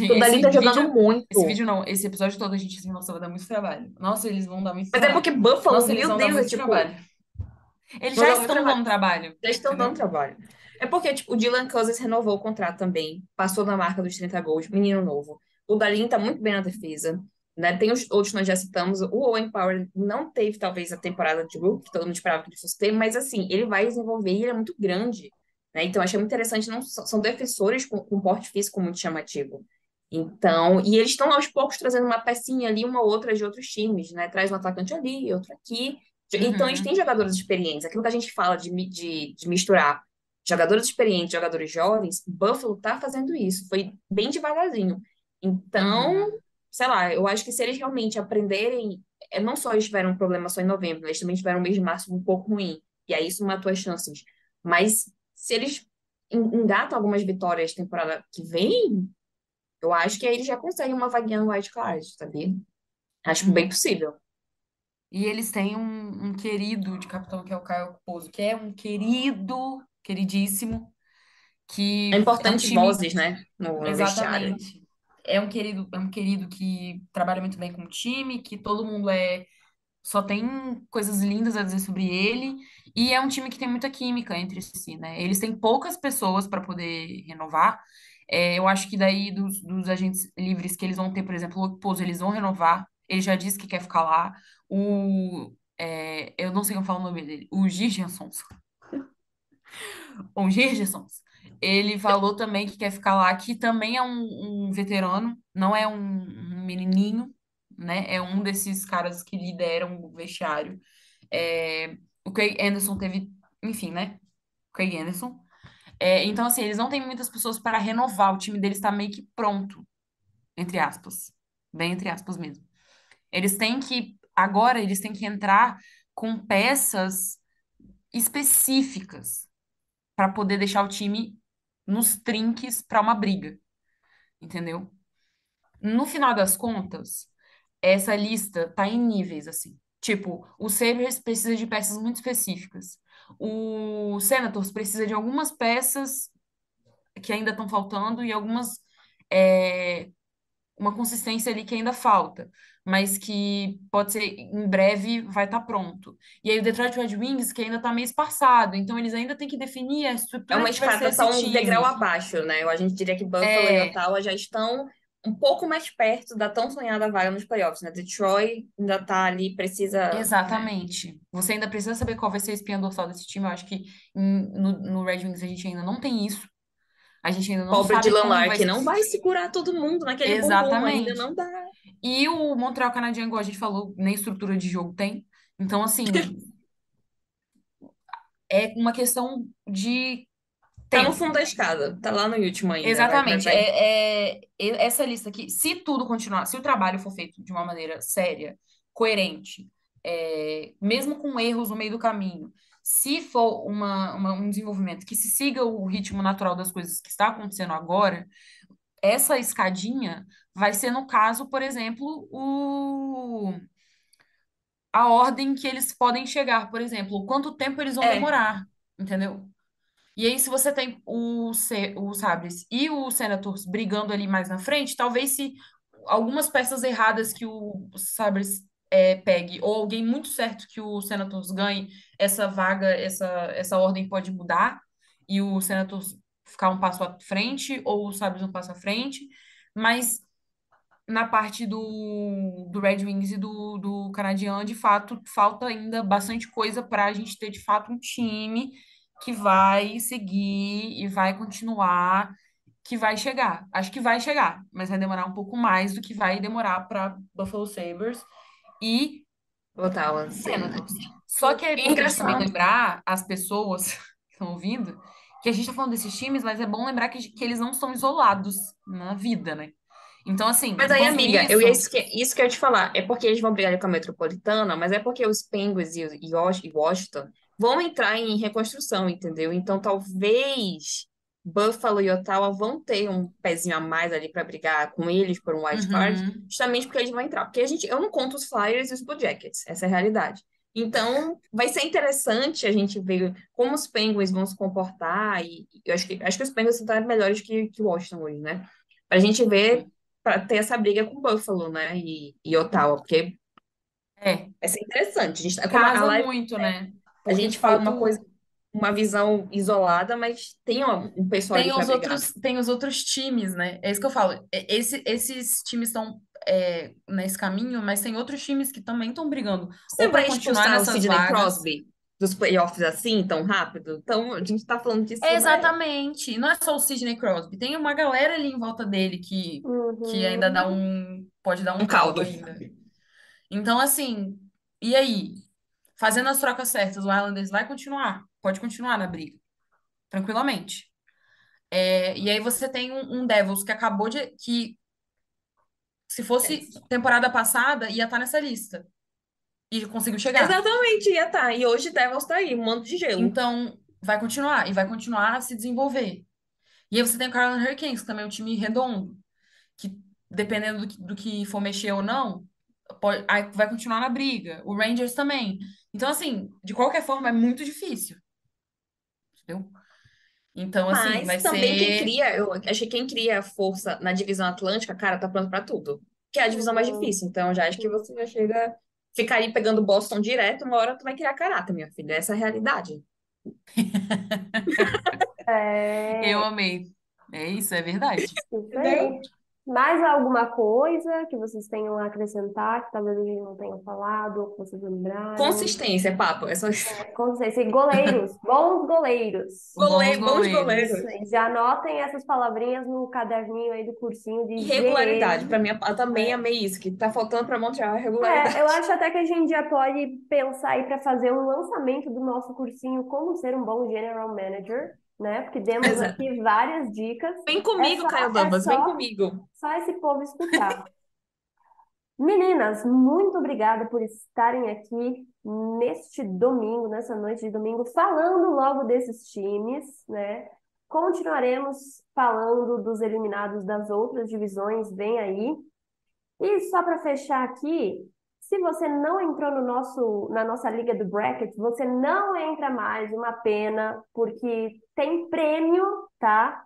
D: O Dali
E: esse
D: tá jogando
E: vídeo, esse
D: muito.
E: vídeo não, esse episódio todo a gente assim, nossa, vai dar muito trabalho. Nossa, eles vão dar muito
D: Mas é
E: trabalho.
D: porque Buffalo,
E: Nossa, eles
D: meu
E: vão dar
D: Deus, é
E: muito
D: tipo,
E: trabalho. Eles
D: vão
E: já
D: dar muito
E: estão
D: trabalho.
E: dando trabalho,
D: Já estão dando
E: entendeu?
D: trabalho. É porque, tipo, o Dylan Cousins renovou o contrato também. Passou na marca dos 30 gols, menino novo. O Dalin tá muito bem na defesa. Né? Tem os outros que nós já citamos. O Owen Power não teve, talvez, a temporada de Brook, que todo mundo esperava que ele fosse ter, mas assim, ele vai desenvolver e ele é muito grande. Né? Então, achei muito interessante. Não, são defensores com porte físico muito chamativo. Então, e eles estão aos poucos trazendo uma pecinha ali, uma outra de outros times, né? Traz um atacante ali, outro aqui. Então, eles têm
E: Uhum,
D: jogadores experientes. Aquilo que a gente fala de misturar jogadores experientes, jogadores jovens, Buffalo tá fazendo isso. Foi bem devagarzinho. Então,
E: uhum,
D: sei lá, eu acho que se eles realmente aprenderem, não só eles tiveram um problema só em novembro, eles também tiveram um mês de março um pouco ruim. E aí isso matou as chances. Mas se eles engatam algumas vitórias temporada que vem, eu acho que aí eles já conseguem uma vaguinha no White Card, sabia? Acho bem
E: uhum.
D: possível.
E: E eles têm um querido de capitão, que é o Caio Okposo, que é um querido, queridíssimo,
D: É
E: que é um
D: importante
E: time,
D: vozes, né, no vestiário.
E: exatamente, é um querido que trabalha muito bem com o time, que todo mundo só tem coisas lindas a dizer sobre ele, e é um time que tem muita química entre si, né? Eles têm poucas pessoas para poder renovar. Eu acho que daí dos agentes livres que eles vão ter, por exemplo, o Okposo, eles vão renovar. Ele já disse que quer ficar lá. Eu não sei como falar o nome dele. O Gijansson. o Gergersons, ele falou também que quer ficar lá, que também é um veterano, não é um menininho, né? É um desses caras que lideram o vestiário. O Craig Anderson teve, enfim, né? Craig Anderson. Então, assim, eles não têm muitas pessoas para renovar. O time deles está meio que pronto, entre aspas. Bem entre aspas mesmo. Agora, eles têm que entrar com peças específicas para poder deixar o time nos trinques para uma briga, entendeu? No final das contas, essa lista tá em níveis assim. Tipo, o Sabres precisa de peças muito específicas. O Senators precisa de algumas peças que ainda estão faltando e algumas é, uma consistência ali que ainda falta, mas que pode ser em breve vai estar pronto. E aí o Detroit Red Wings, que ainda está meio esparçado, então eles ainda têm que definir a
D: É
E: estrutura
D: uma
E: que vai ser
D: escada
E: esse
D: só um degrau
E: time.
D: abaixo, né? A gente diria que Buffalo e
E: É,
D: Ottawa já estão um pouco mais perto da tão sonhada vaga nos playoffs, né? Detroit ainda tá ali, precisa, né?
E: exatamente. Você ainda precisa saber qual vai ser a espinha dorsal desse time. Eu acho que no Red Wings a gente ainda não tem isso. A gente ainda não
D: Pobre
E: sabe
D: Dylan
E: como vai
D: Larkin
E: ser.
D: não vai segurar todo mundo naquele bumbum, ainda
E: Exatamente.
D: não dá.
E: E o Montreal Canadiens, igual a gente falou, nem estrutura de jogo tem. Então, assim, é uma questão de
D: Tá no
E: tempo.
D: fundo da escada, tá lá no último ainda,
E: Exatamente.
D: vai.
E: Essa lista aqui, se tudo continuar, se o trabalho for feito de uma maneira séria, coerente, mesmo com erros no meio do caminho, se for um desenvolvimento que se siga o ritmo natural das coisas que está acontecendo agora, essa escadinha vai ser, no caso, por exemplo, a ordem que eles podem chegar, por exemplo, quanto tempo eles vão
D: É,
E: demorar, entendeu? E aí, se você tem o Sabres e o Senators brigando ali mais na frente, talvez se algumas peças erradas que o Sabres pegue, ou alguém muito certo que o Senators ganhe, essa vaga, essa ordem pode mudar, e o Senators ficar um passo à frente, ou o Sabres um passo à frente, mas na parte do Red Wings e do Canadian, de fato, falta ainda bastante coisa para a gente ter, de fato, um time que vai seguir e vai continuar, que vai chegar. Acho que vai chegar, mas vai demorar um pouco mais do que vai demorar para Buffalo Sabres e
D: Ottawa, sim.
E: Senators. Só que é importante também
C: Engraçado.
E: lembrar as pessoas que estão ouvindo que a gente está falando desses times, mas é bom lembrar que eles não estão isolados na vida, né? Então, assim,
D: Mas aí,
E: enquanto
D: amiga,
E: isso,
D: isso que eu ia te falar. É porque eles vão brigar ali com a Metropolitana, mas é porque os Penguins e Washington vão entrar em reconstrução, entendeu? Então, talvez Buffalo e Ottawa vão ter um pezinho a mais ali para brigar com eles por um wild card,
E: uhum,
D: justamente porque eles vão entrar. Porque eu não conto os Flyers e os Blue Jackets, essa é a realidade. Então, vai ser interessante a gente ver como os Penguins vão se comportar, e eu acho que os Penguins estão melhores que o Washington hoje, né? Pra gente ver
E: sim.
D: para ter essa briga com o Buffalo, né? E Ottawa, porque
E: É,
D: vai ser interessante. Como a
E: casa
D: live,
E: muito, né?
D: a
E: Porque de
D: gente falou uma coisa,
E: fato
D: uma visão isolada, mas tem um pessoal ali para brigar.
E: tem os outros times, né? É isso que eu falo. Esses times estão nesse caminho, mas tem outros times que também estão brigando
D: Você
E: ou para
D: vai
E: continuar
D: expulsar o
E: nessas
D: Sidney
E: vagas.
D: Crosby dos playoffs assim, tão rápido? Então, a gente tá falando disso, né?
E: Exatamente. Não é só o Sidney Crosby, tem uma galera ali em volta dele que ainda
C: Uhum.
E: pode dar
D: Um
E: um caldo
D: caldo.
E: ainda. Então, assim, e aí? Fazendo as trocas certas, o Islanders vai continuar? Pode continuar na briga, tranquilamente. E aí você tem um Devils que acabou de. Que se fosse temporada passada, ia estar nessa lista. E conseguiu chegar.
D: Exatamente, ia estar. E hoje Devils tá aí, um mando de gelo.
E: Então, vai continuar. E vai continuar a se desenvolver. E aí você tem o Carolina Hurricanes, que também é um time redondo. Que, dependendo do que for mexer ou não, aí vai continuar na briga. O Rangers também. Então, assim, de qualquer forma, é muito difícil. Entendeu? Então, assim,
D: Mas
E: vai
D: também
E: ser.
D: eu acho que quem cria força na divisão Atlântica, cara, tá pronto pra tudo. Que é a divisão mais
C: Uhum.
D: difícil. Então, já acho que
C: Sim.
D: você já chega, ficar ali pegando Boston direto, uma hora tu vai criar caráter, minha filha. Essa é a realidade.
E: Eu
C: É
E: amei. É isso, é verdade.
C: isso
D: Entendeu?
C: aí. Mais alguma coisa que vocês tenham a acrescentar, que talvez a gente não tenha falado, ou que vocês lembrarem?
D: Consistência, papo. É só isso.
C: Consistência. E goleiros, bons goleiros.
E: Bons
D: Bons
E: goleiros.
D: goleiros.
C: Já anotem essas palavrinhas no caderninho aí do cursinho de
D: E regularidade.
C: GE.
D: Pra mim, eu também amei isso, que tá faltando pra Montreal a regularidade.
C: Eu acho até que a gente já pode pensar aí para fazer um lançamento do nosso cursinho Como Ser um Bom General Manager, né? Porque demos
D: Exato.
C: aqui várias dicas.
D: Vem comigo, Caio Damas, vem comigo.
C: Só esse povo escutar. Meninas, muito obrigada por estarem aqui neste domingo, nessa noite de domingo, falando logo desses times, né? Continuaremos falando dos eliminados das outras divisões, vem aí. E só para fechar aqui, se você não entrou na nossa liga do bracket, você não entra mais, uma pena, porque tem prêmio, tá?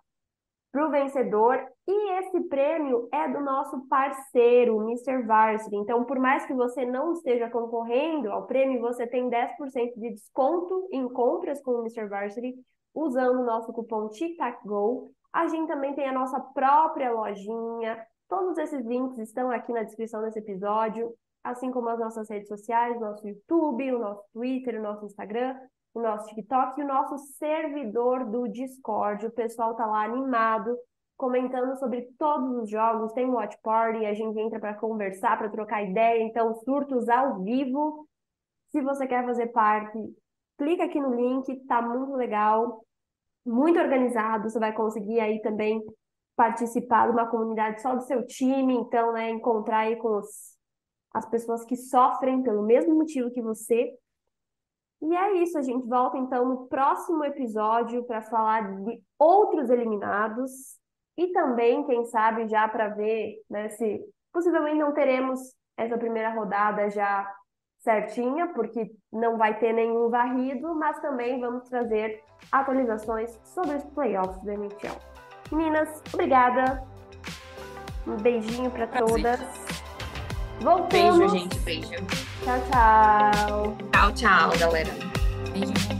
C: Para o vencedor. E esse prêmio é do nosso parceiro, o Mr. Varsity. Então, por mais que você não esteja concorrendo ao prêmio, você tem 10% de desconto em compras com o Mr. Varsity, usando o nosso cupom TICTACGO. A gente também tem a nossa própria lojinha. Todos esses links estão aqui na descrição desse episódio, assim como as nossas redes sociais, nosso YouTube, o nosso Twitter, o nosso Instagram, o nosso TikTok e o nosso servidor do Discord. O pessoal tá lá animado, comentando sobre todos os jogos, tem watch party, a gente entra para conversar, para trocar ideia, então surtos ao vivo. Se você quer fazer parte, clica aqui no link, tá muito legal, muito organizado, você vai conseguir aí também participar de uma comunidade só do seu time, então, né, encontrar aí com as pessoas que sofrem pelo mesmo motivo que você. E é isso, a gente volta então no próximo episódio para falar de outros eliminados e também, quem sabe, já para ver, né, se possivelmente não teremos essa primeira rodada já certinha, porque não vai ter nenhum varrido, mas também vamos trazer atualizações sobre os playoffs da NHL. Meninas, obrigada. Um beijinho para todas. Voltamos.
D: Beijo, gente. Beijo.
C: Tchau, tchau.
D: Tchau, tchau, galera.
E: Beijinho.